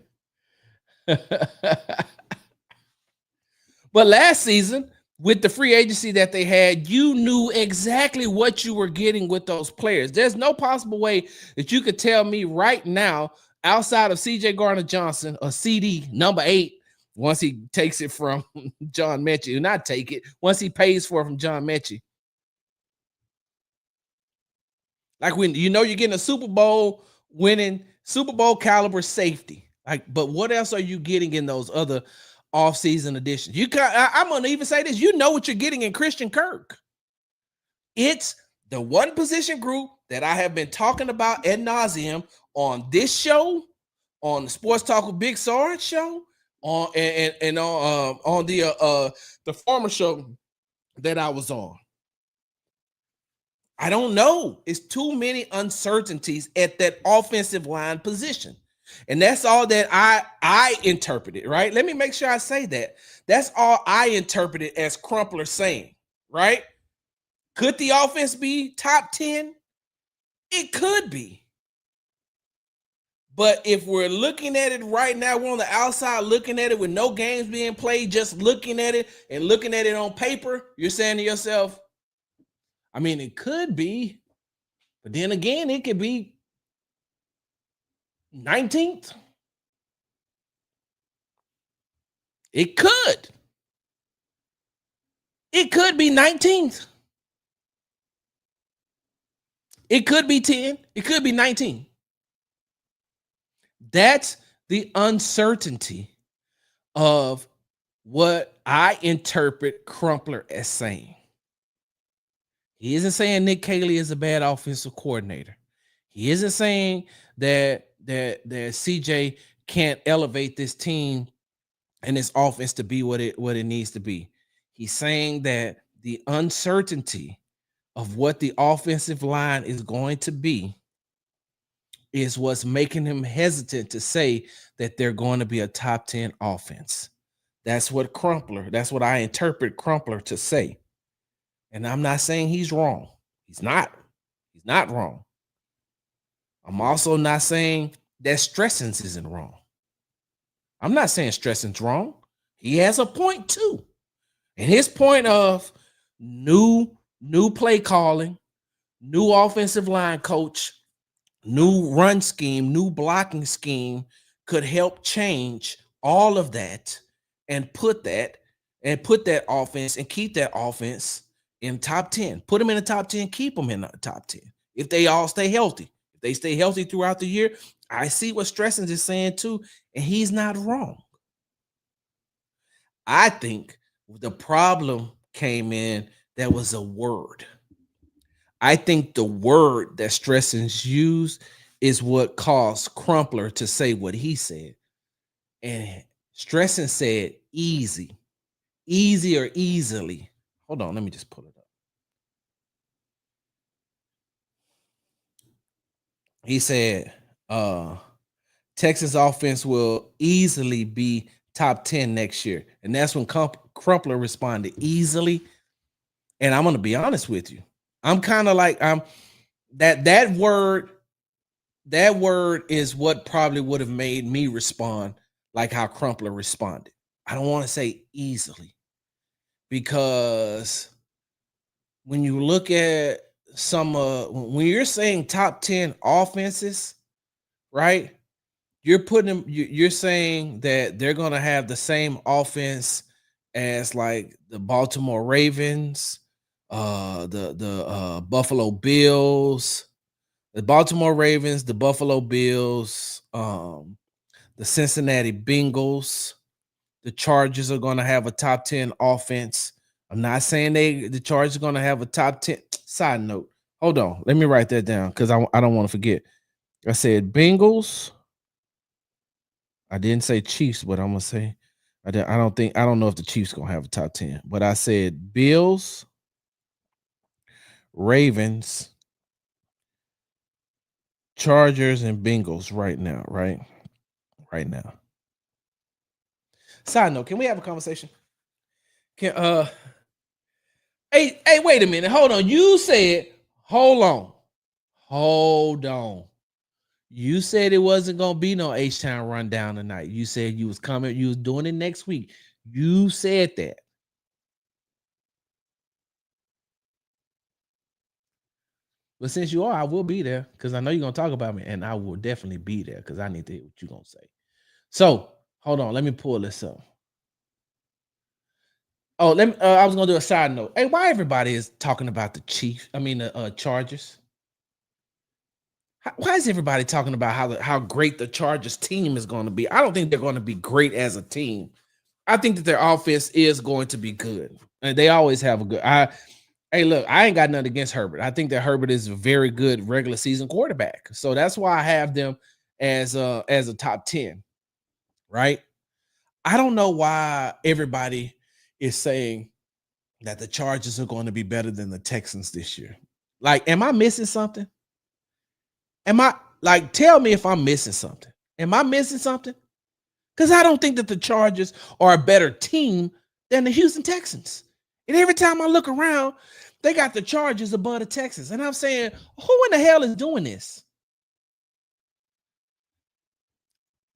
But last season, with the free agency that they had, you knew exactly what you were getting with those players. There's no possible way that you could tell me right now, outside of CJ Gardner-Johnson, or CD number 8, once he takes it from John Mechie, not take it, once he pays for it from John Mechie. Like when you know you're getting a Super Bowl winning, Super Bowl caliber safety. Like, but what else are you getting in those other off-season additions? I'm gonna even say this: you know what you're getting in Christian Kirk. It's the one position group that I have been talking about ad nauseum on this show, on the Sports Talk with Big Sarge show, on and on the former show that I was on. I don't know. It's too many uncertainties at that offensive line position. And that's all that I interpreted, right? Let me make sure I say that. That's all I interpreted as Crumpler saying, right? Could the offense be top 10? It could be. But if we're looking at it right now, we're on the outside looking at it with no games being played, just looking at it and looking at it on paper, you're saying to yourself, I mean, it could be, but then again, it could be 19th. It could. It could be 19th. It could be 10. It could be 19. That's the uncertainty of what I interpret Crumpler as saying. He isn't saying Nick Caley is a bad offensive coordinator. He isn't saying that CJ can't elevate this team and this offense to be what it needs to be. He's saying that the uncertainty of what the offensive line is going to be is what's making him hesitant to say that they're going to be a top 10 offense. That's what I interpret Crumpler to say. And I'm not saying he's wrong. He's not wrong. I'm also not saying that Stressens isn't wrong. I'm not saying Stressens wrong. He has a point too. And his point of new play calling, new offensive line coach, new run scheme, new blocking scheme could help change all of that and put that offense and keep that offense in top 10. Put them in the top 10, keep them in the top 10. If they all stay healthy. If they stay healthy throughout the year, I see what Stressens is saying too, and he's not wrong. I think the problem came in that was a word. I think the word that Stressens used is what caused Crumpler to say what he said. And Stressens said easy or easily. Hold on, let me just pull it up. He said, Texas offense will easily be top 10 next year. And that's when Crumpler responded, easily. And I'm going to be honest with you. I'm kind of like, that word is what probably would have made me respond like how Crumpler responded. I don't want to say easily, because when you look at when you're saying top 10 offenses, right? You're saying that they're going to have the same offense as like the Baltimore Ravens, the Buffalo Bills, the Baltimore Ravens, the Buffalo Bills, the Cincinnati Bengals. The Chargers are going to have a top 10 offense. I'm not saying the Chargers are going to have a top 10. Side note, hold on. Let me write that down because I don't want to forget. I said Bengals. I didn't say Chiefs, but I'm going to say I don't know if the Chiefs going to have a top 10. But I said Bills, Ravens, Chargers, and Bengals right now, right? Right now. Side note, can we have a conversation? Can hey, wait a minute. Hold on. You said, hold on. You said it wasn't gonna be no H-Town rundown tonight. You said you was coming, you was doing it next week. You said that. But since you are, I will be there because I know you're gonna talk about me, and I will definitely be there because I need to hear what you're gonna say. So hold on, let me pull this up. Oh, let me. I was gonna do a side note. Hey, why everybody is talking about the Chiefs? I mean the Chargers. Why is everybody talking about how great the Chargers team is going to be? I don't think they're going to be great as a team. I think that their offense is going to be good, and they always have a good. Hey, look, I ain't got nothing against Herbert. I think that Herbert is a very good regular season quarterback, so that's why I have them as a top 10. Right? I don't know why everybody is saying that the Chargers are going to be better than the Texans this year. Like, am I missing something? Am I like, tell me if I'm missing something? Am I missing something? Because I don't think that the Chargers are a better team than the Houston Texans. And every time I look around, they got the Chargers above the Texans. And I'm saying, who in the hell is doing this?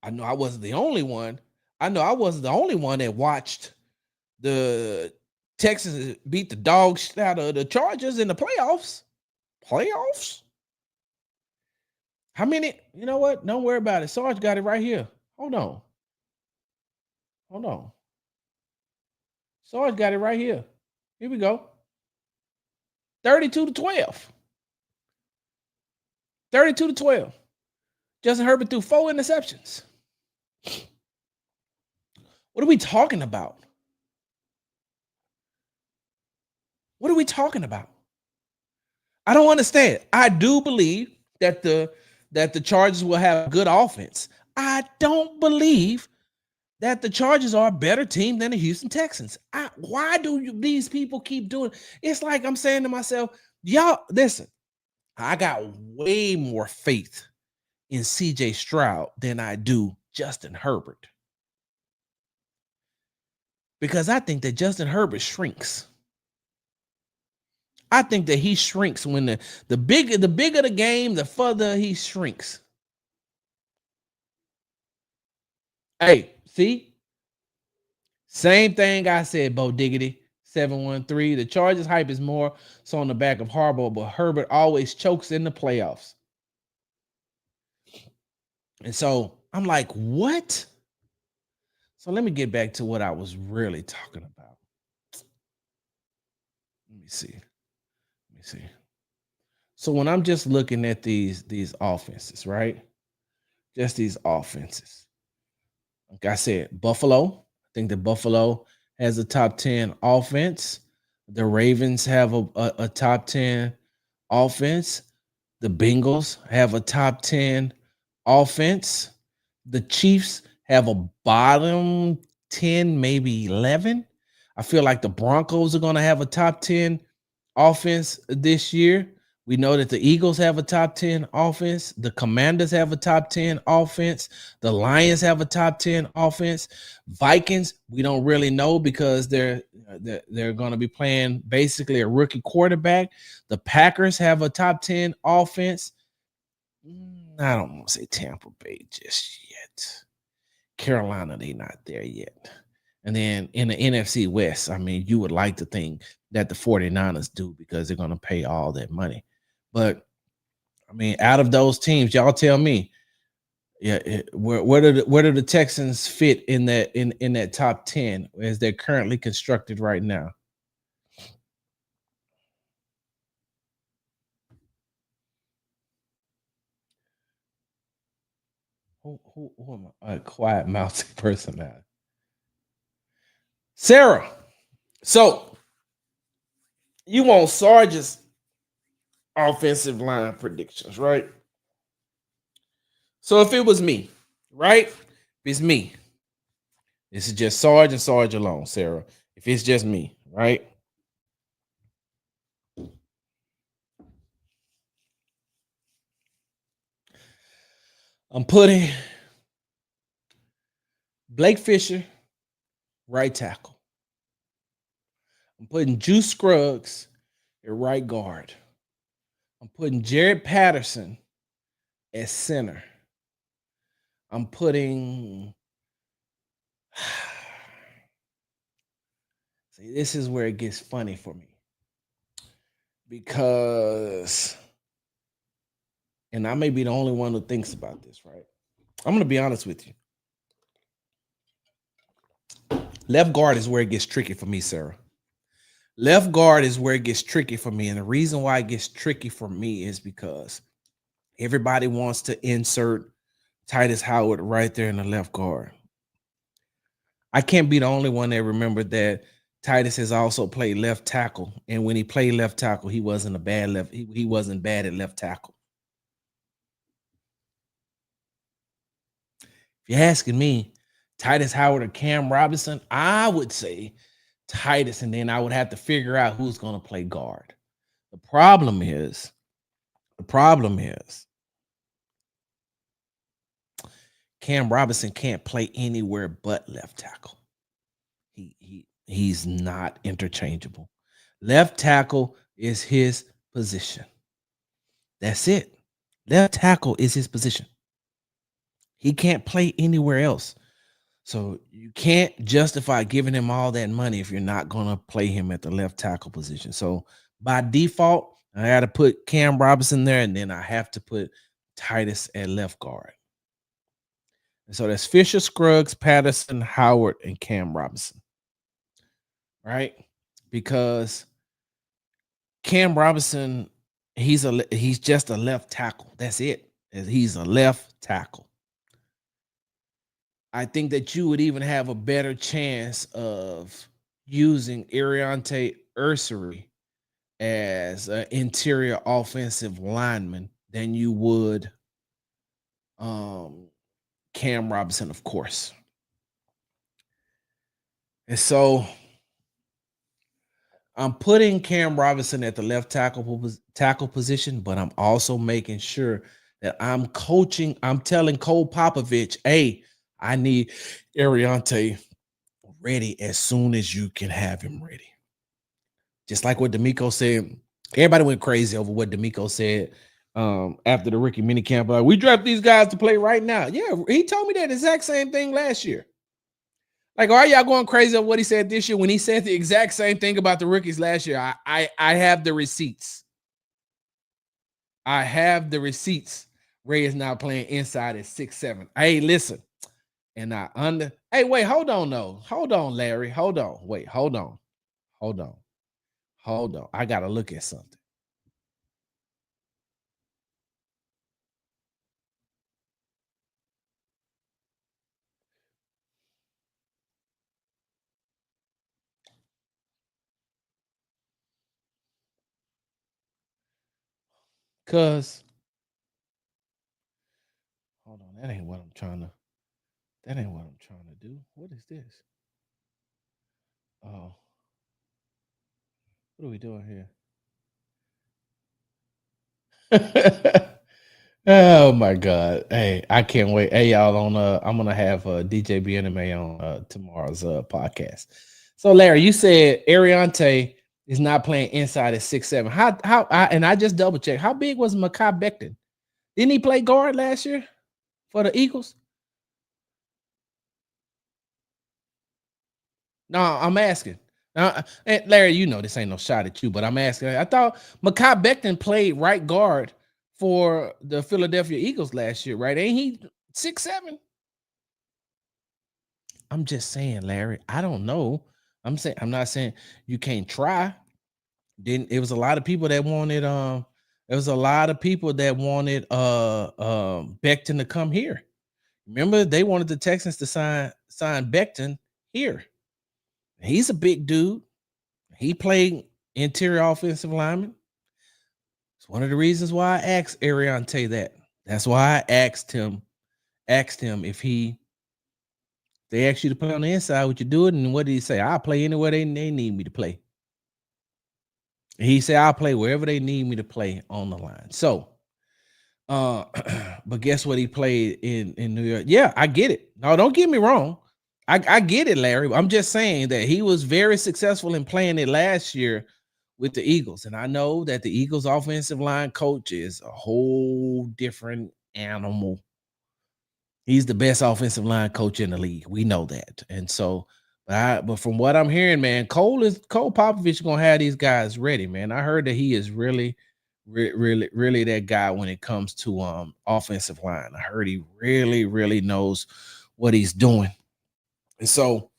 I know I wasn't the only one. I know I wasn't the only one that watched the Texans beat the dog shit out of the Chargers in the playoffs. Playoffs? How many? You know what? Don't worry about it. Sarge got it right here. Hold on. Hold on. Sarge got it right here. Here we go. 32-12. 32-12. Justin Herbert threw 4 interceptions. What are we talking about? What are we talking about? I don't understand. I do believe that the Chargers will have a good offense. I don't believe that the Chargers are a better team than the Houston Texans. Why do these people keep doing? It's like I'm saying to myself, y'all, listen, I got way more faith in CJ Stroud than I do Justin Herbert. Because I think that Justin Herbert shrinks. I think that he shrinks when the bigger the game, the further he shrinks. Hey, see? Same thing I said, Bo Diggity, 713. The Chargers hype is more so on the back of Harbaugh, but Herbert always chokes in the playoffs. And so I'm like, what? So let me get back to what I was really talking about. Let me see. So when I'm just looking at these offenses, right? Just these offenses. Like I said, Buffalo. I think that Buffalo has a top 10 offense. The Ravens have a top 10 offense. The Bengals have a top 10 offense. The Chiefs have a bottom 10, maybe 11. I feel like the Broncos are going to have a top 10 offense this year. We know that the Eagles have a top 10 offense. The Commanders have a top 10 offense. The Lions have a top 10 offense. Vikings, we don't really know because they're going to be playing basically a rookie quarterback. The Packers have a top 10 offense. I don't want to say Tampa Bay just yet. Carolina, they not there yet. And then in the NFC West, I mean, you would like to think that the 49ers do because they're going to pay all that money. But, I mean, out of those teams, y'all tell me, where do the Texans fit in that top 10 as they're currently constructed right now? Who am I? A quiet, mousy person now. Sarah, so you want Sarge's offensive line predictions, right? So if it was me, right? If it's me, this is just Sarge and Sarge alone, Sarah. If it's just me, right? I'm putting Blake Fisher right tackle. I'm putting Juice Scruggs at right guard. I'm putting Jared Patterson at center. I'm putting. See, this is where it gets funny for me because, and I may be the only one who thinks about this, right? I'm going to be honest with you. Left guard is where it gets tricky for me, Sarah. Left guard is where it gets tricky for me. And the reason why it gets tricky for me is because everybody wants to insert Titus Howard right there in the left guard. I can't be the only one that remembered that Titus has also played left tackle. And when he played left tackle, he wasn't a bad left. He wasn't bad at left tackle. If you're asking me, Titus Howard or Cam Robinson, I would say Titus, and then I would have to figure out who's going to play guard. The problem is Cam Robinson can't play anywhere but left tackle. He's not interchangeable. Left tackle is his position. That's it. Left tackle is his position. He can't play anywhere else. So you can't justify giving him all that money if you're not going to play him at the left tackle position. So by default, I got to put Cam Robinson there, and then I have to put Titus at left guard. And so that's Fisher, Scruggs, Patterson, Howard, and Cam Robinson. Right? Because Cam Robinson, he's just a left tackle. That's it. He's a left tackle. I think that you would even have a better chance of using Ariante Ursery as an interior offensive lineman than you would Cam Robinson, of course. And so I'm putting Cam Robinson at the left tackle position, but I'm also making sure that I'm telling Cole Popovich, hey, I need Ariante ready as soon as you can have him ready. Just like what D'Amico said. Everybody went crazy over what D'Amico said after the rookie minicamp. Like, we draft these guys to play right now. Yeah, he told me that exact same thing last year. Like, why are y'all going crazy on what he said this year when he said the exact same thing about the rookies last year? I have the receipts. I have the receipts. Ray is now playing inside at 6'7". Hey, listen. And hey, wait, hold on, though. Hold on, Larry. Hold on. Wait, hold on. I got to look at something. Cause hold on, that ain't what I'm trying to do. What is this? Oh, what are we doing here? Oh my God. Hey, I can't wait. Hey, y'all, I'm gonna have DJ BNMA on tomorrow's podcast. So Larry, you said Ariante is not playing inside at 6'7". And I just double checked. How big was Mekhi Becton? Didn't he play guard last year for the Eagles? No, I'm asking. And Larry, you know this ain't no shot at you, but I'm asking. I thought Mekhi Becton played right guard for the Philadelphia Eagles last year, right? Ain't he 6'7"? I'm just saying, Larry. I don't know. I'm not saying you can't try. It was a lot of people that wanted Becton to come here. Remember, they wanted the Texans to sign Becton here. He's a big dude. He played interior offensive lineman. It's one of the reasons why I asked Ariante that. That's why I asked him if they asked you to play on the inside, would you do it? And what did he say? I'll play anywhere they need me to play. And he said, I'll play wherever they need me to play on the line. So, but guess what he played in New York? Yeah, I get it. No, don't get me wrong. I get it, Larry. I'm just saying that he was very successful in playing it last year with the Eagles. And I know that the Eagles offensive line coach is a whole different animal. He's the best offensive line coach in the league. We know that. And so, but from what I'm hearing, man, Cole Popovich is gonna have these guys ready, man. I heard that he is really, really that guy when it comes to offensive line. I heard he really knows what he's doing. And so,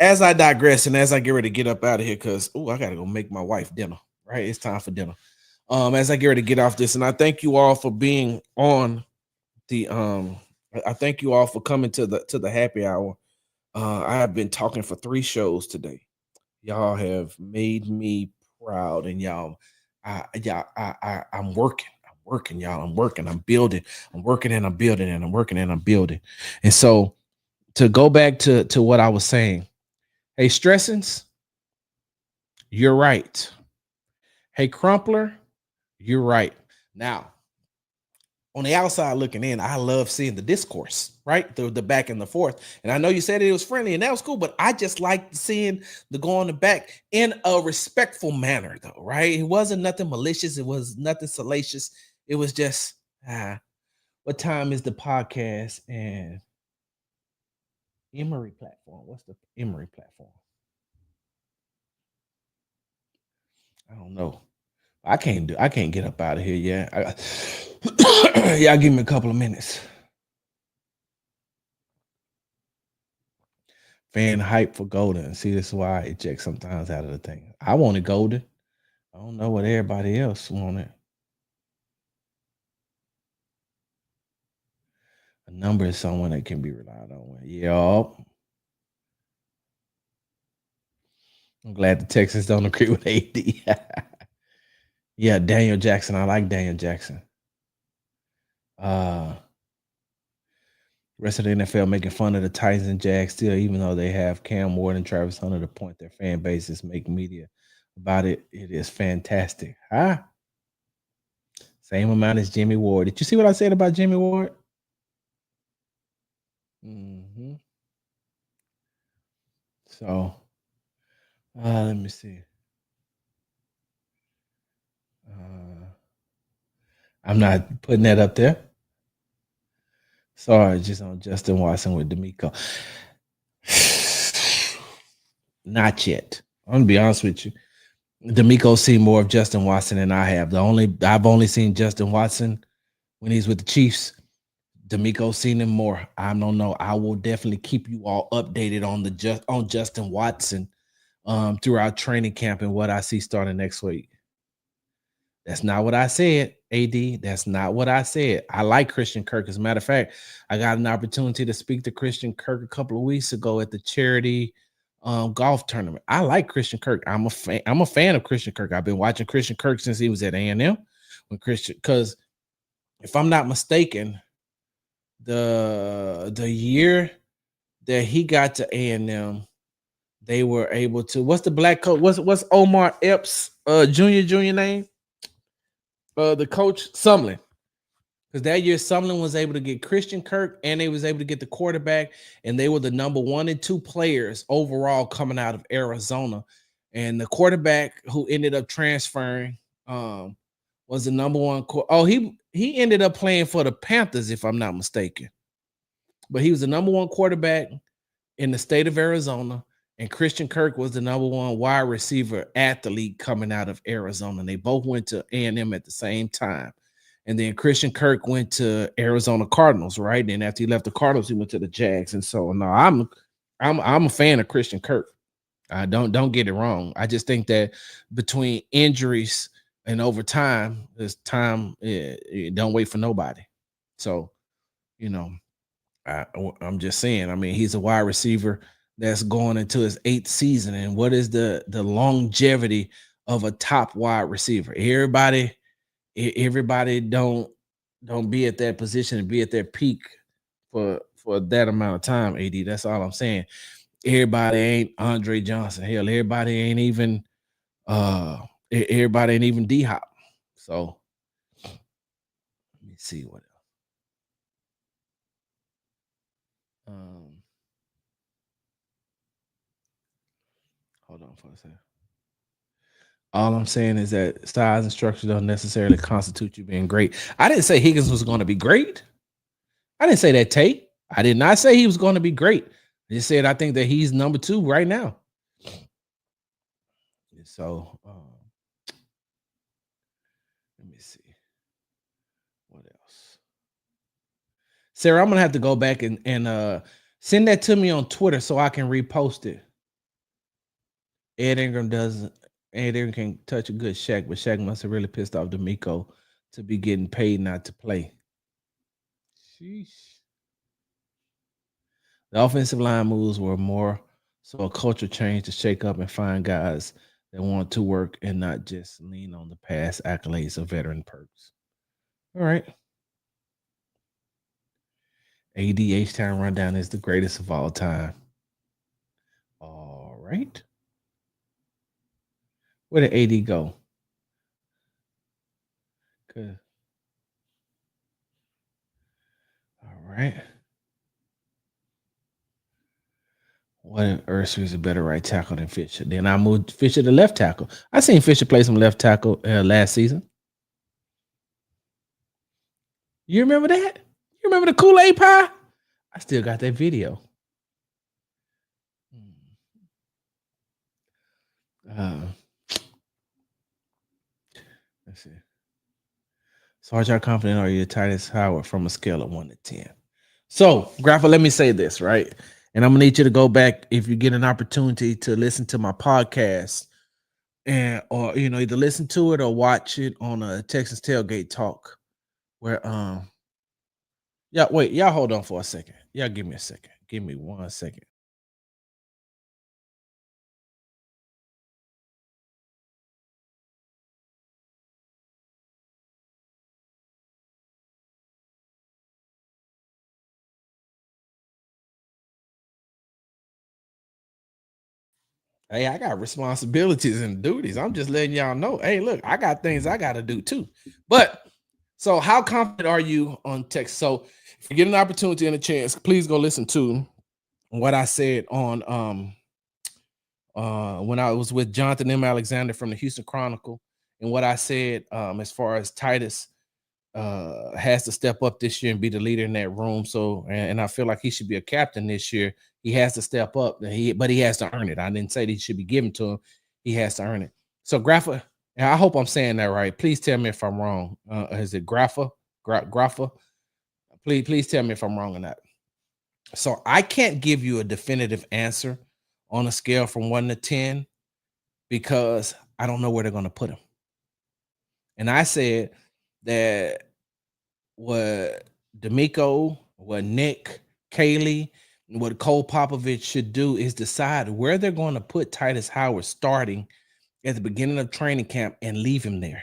as I digress and as I get ready to get up out of here, because I gotta go make my wife dinner. Right, it's time for dinner. As I get ready to get off this, and I thank you all for being on the I thank you all for coming to the happy hour. I have been talking for 3 shows today. Y'all have made me proud, and I'm working, y'all. I'm working, I'm building, I'm working and I'm building, and I'm working and I'm building. And so to go back to what I was saying, hey, Stressings, you're right. Hey, Crumpler, you're right. Now, on the outside looking in, I love seeing the discourse, right? The back and the forth. And I know you said it was friendly and that was cool, but I just like seeing the go on the back in a respectful manner, though, right? It wasn't nothing malicious. It was nothing salacious. It was just, what time is the podcast and Emory platform? What's the Emory platform? I don't know. I can't get up out of here yet. Y'all give me a couple of minutes. Fan hype for Golden. See, this is why I eject sometimes out of the thing. I wanted Golden. I don't know what everybody else wanted. A number is someone that can be relied on. Yup. I'm glad the Texans don't agree with AD. Yeah, Daniel Jackson. I like Daniel Jackson. Rest of the NFL making fun of the Titans and Jags still, even though they have Cam Ward and Travis Hunter to point their fan bases, make media about it. It is fantastic. Huh? Same amount as Jimmy Ward. Did you see what I said about Jimmy Ward? Mm-hmm. So, let me see. I'm not putting that up there. Sorry, just on Justin Watson with D'Amico. Not yet. I'm gonna be honest with you. D'Amico's seen more of Justin Watson than I have. I've only seen Justin Watson when he's with the Chiefs. D'Amico's seen him more. I don't know. I will definitely keep you all updated on Justin Watson throughout training camp and what I see starting next week. That's not what I said, AD. That's not what I said. I like Christian Kirk. As a matter of fact, I got an opportunity to speak to Christian Kirk a couple of weeks ago at the charity golf tournament. I like Christian Kirk. I'm a fan of Christian Kirk. I've been watching Christian Kirk since he was at A&M. Because if I'm not mistaken, the year that he got to A&M, they were able to. What's the black coach? What's Omar Epps' junior name? The coach Sumlin. Because that year Sumlin was able to get Christian Kirk and they was able to get the quarterback, and they were the number 1 and 2 players overall coming out of Arizona. And the quarterback who ended up transferring was the number 1. He ended up playing for the Panthers, if I'm not mistaken. But he was the number 1 quarterback in the state of Arizona, and Christian Kirk was the number 1 wide receiver athlete coming out of Arizona. And they both went to A&M at the same time. And then Christian Kirk went to Arizona Cardinals, right? And after he left the Cardinals, he went to the Jags. And so, no, I'm a fan of Christian Kirk. Don't get it wrong. I just think that between injuries and over time, this time don't wait for nobody. So, I'm just saying. I mean, he's a wide receiver that's going into his 8th season, and what is the longevity of a top wide receiver? Everybody don't be at that position and be at their peak for that amount of time. AD, that's all I'm saying. Everybody ain't Andre Johnson. Hell, everybody ain't even D-Hop. So let me see what else. Hold on for a second. All I'm saying is that size and structure don't necessarily constitute you being great. I didn't say Higgins was going to be great. I didn't say that, Tate. I did not say he was going to be great. I just said I think that he's number 2 right now. So let me see. What else? Sarah, I'm gonna have to go back and send that to me on Twitter so I can repost it. Ed Ingram can touch a good Shaq, but Shaq must have really pissed off D'Amico to be getting paid not to play. Sheesh. The offensive line moves were more so a culture change to shake up and find guys that want to work and not just lean on the past accolades of veteran perks. All right. AD H-Town Rundown is the greatest of all time. All right. Where did AD go? Good. All right. What if Ursu is a better right tackle than Fisher? Then I moved Fisher to left tackle. I seen Fisher play some left tackle last season. You remember that? You remember the Kool-Aid pie? I still got that video. Let's see. Sarge, how confident are you Titus Howard from a scale of 1 to 10? So, Grappa, let me say this, right? And I'm gonna need you to go back if you get an opportunity to listen to my podcast, or either listen to it or watch it on a Texas Tailgate Talk. Where y'all hold on for a second. Y'all give me a second. Give me 1 second. Hey, I got responsibilities and duties. I'm just letting y'all know. Hey, look, I got things I got to do too. But so, how confident are you on Texas? So, if you get an opportunity and a chance, please go listen to what I said on when I was with Jonathan M. Alexander from the Houston Chronicle, and what I said as far as Titus has to step up this year and be the leader in that room. So, and I feel like he should be a captain this year. He has to step up, but he has to earn it. I didn't say that he should be given to him. He has to earn it. So, Graffa, and I hope I'm saying that right. Please tell me if I'm wrong. Is it Graffa? Graffa? Please tell me if I'm wrong or not. So, I can't give you a definitive answer on a scale from 1 to 10 because I don't know where they're going to put him. And I said that what D'Amico, what Nick, Kaylee, what Cole Popovich should do is decide where they're going to put Titus Howard starting at the beginning of training camp and leave him there.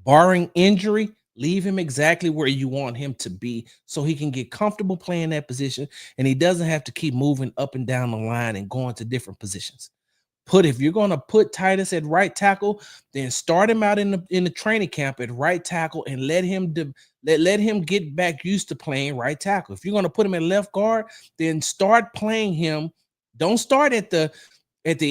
Barring injury, leave him exactly where you want him to be so he can get comfortable playing that position and he doesn't have to keep moving up and down the line and going to different positions. If you're going to put Titus at right tackle, then start him out in the training camp at right tackle and let him get back used to playing right tackle. If you're going to put him at left guard, then start playing him. Don't start at the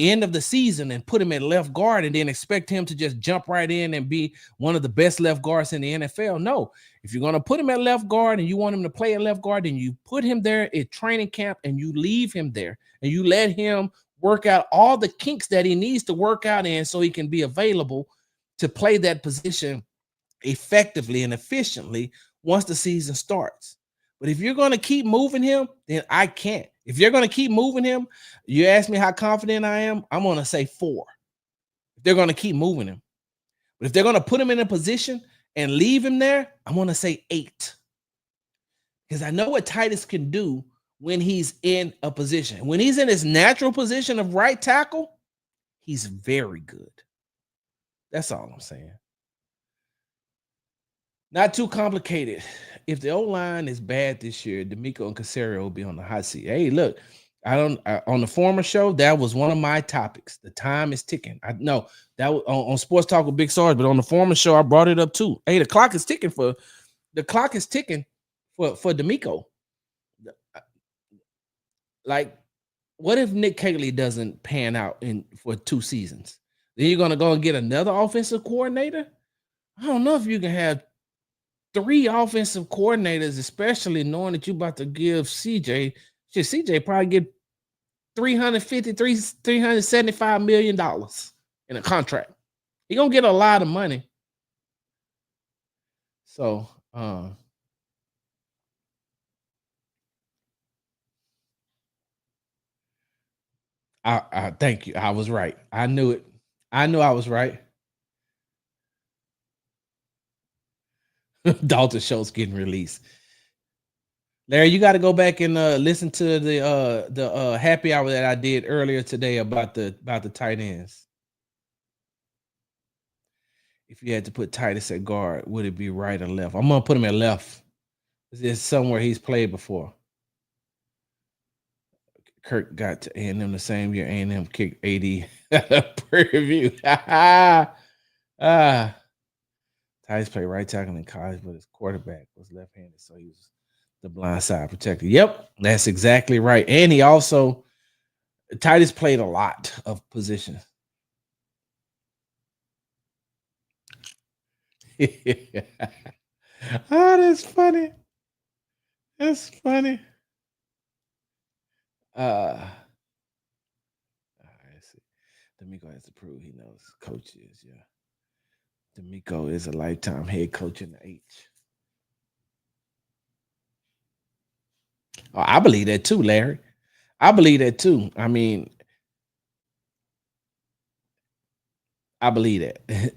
end of the season and put him at left guard and then expect him to just jump right in and be one of the best left guards in the NFL. No, if you're going to put him at left guard and you want him to play at left guard, then you put him there at training camp and you leave him there and you let him work out all the kinks that he needs to work out in so he can be available to play that position effectively and efficiently once the season starts. But if you're going to keep moving him, then I can't. If you're going to keep moving him, you ask me how confident I am, I'm going to say 4. If they're going to keep moving him. But if they're going to put him in a position and leave him there, I'm going to say 8. Because I know what Titus can do when he's in a position. When he's in his natural position of right tackle, he's very good. That's all I'm saying. Not too complicated. If the O-line is bad this year, D'Amico and Caserio will be on the hot seat. Hey, look, on the former show, that was one of my topics. The time is ticking. I know that was on Sports Talk with Big Sarge, but on the former show, I brought it up too. Hey, the clock is ticking for D'Amico. Like, what if Nick Caley doesn't pan out for 2 seasons? Then you're gonna go and get another offensive coordinator? I don't know if you can have 3 offensive coordinators, especially knowing that you're about to give CJ. Shit, CJ probably get $375 million in a contract. He gonna get a lot of money. So I thank you. I was right. I knew it. I knew I was right. Dalton Schultz getting released. Larry, you got to go back and listen to the happy hour that I did earlier today about the tight ends. If you had to put Titus at guard, would it be right or left? I'm gonna put him at left. It's somewhere he's played before. Kirk got to A&M the same year. A&M kicked 80 per view. Titus played right tackle in college, but his quarterback was left-handed, so he was the blind side protector. Yep, that's exactly right. And he also, Titus played a lot of positions. Oh, that's funny. That's funny. Let's see. D'Amico has to prove he knows coaches. Yeah. D'Amico is a lifetime head coach in the H. Oh, I believe that too, Larry. I believe that too. I mean, I believe that.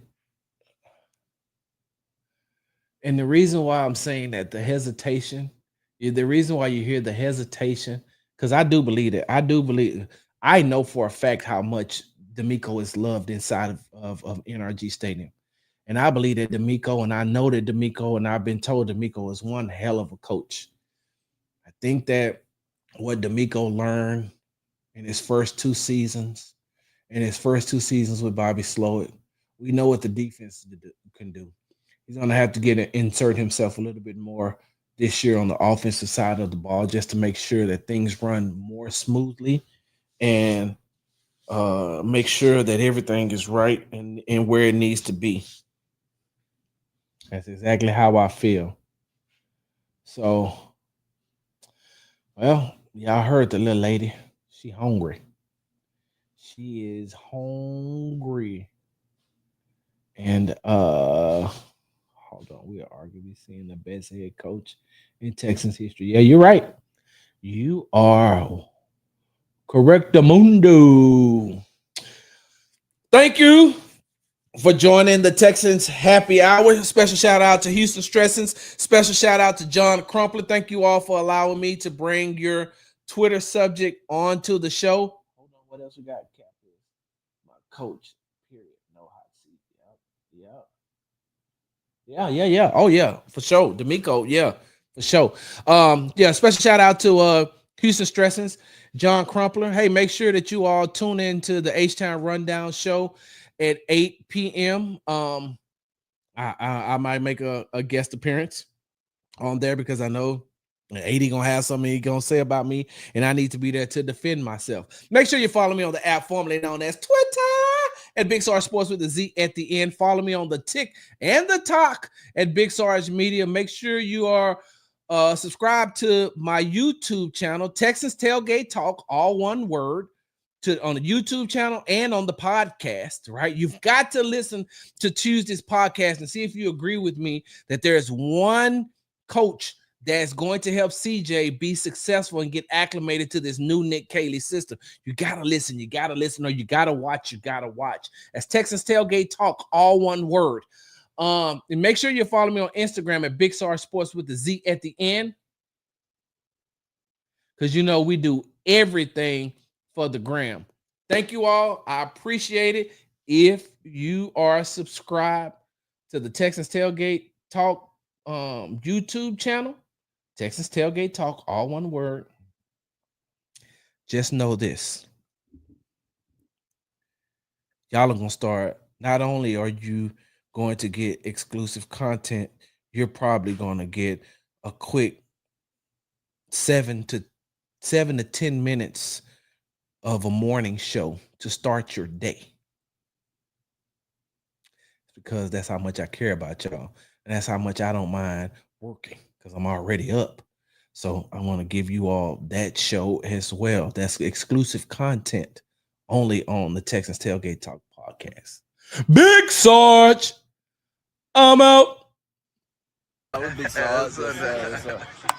And the reason why I'm saying that the hesitation, the reason why you hear the hesitation, because I do believe it. I know for a fact how much D'Amico is loved inside of NRG Stadium. And I believe that D'Amico, and I know that D'Amico, and I've been told D'Amico is one hell of a coach. I think that what D'Amico learned in his first 2 seasons, with Bobby Slowik, we know what the defense can do. He's going to have to insert himself a little bit more this year on the offensive side of the ball just to make sure that things run more smoothly and make sure that everything is right and where it needs to be. That's exactly how I feel. So, well, y'all heard the little lady. She hungry. She is hungry. And hold on, we are arguably seeing the best head coach in Texans history. Yeah, you're right. You are correct, Mundo. Thank you for joining the Texans Happy Hour. Special shout out to Houston Stressings. Special shout out to John Crumpler. Thank you all for allowing me to bring your Twitter subject onto the show. Hold on, what else we got? My coach. Period. No hot seat. Yep. Yeah. Oh yeah, for sure. D'Amico, yeah, for sure. Yeah, special shout out to Houston Stressings, John Crumpler. Hey, make sure that you all tune into the H-Town Rundown show at 8 p.m. I might make a guest appearance on there because I know 80 gonna have something he gonna say about me, and I need to be there to defend myself. Make sure you follow me on the app formerly known as Twitter at Big Sarge Sports with a Z at the end. Follow me on the Tick and the Talk at Big Sarge Media. Make sure you are subscribed to my YouTube channel, Texas Tailgate Talk, all one word, on the YouTube channel and on the podcast, right? You've got to listen to Tuesday's podcast and see if you agree with me that there's one coach that's going to help CJ be successful and get acclimated to this new Nick Caley system. You got to listen, or you got to watch. That's Texas Tailgate Talk, all one word. And make sure you follow me on Instagram at Big Sarge Sports with the Z at the end. Because we do everything for the gram. Thank you all. I appreciate it. If you are subscribed to the Texas Tailgate Talk YouTube channel, Texas Tailgate Talk, all one word, just know this. Y'all are going to start, not only are you going to get exclusive content, you're probably going to get a quick 7 to 10 minutes of a morning show to start your day. Because that's how much I care about y'all. And that's how much I don't mind working because I'm already up. So I want to give you all that show as well. That's exclusive content only on the Texans Tailgate Talk podcast. Big Sarge, I'm out. Big Sarge.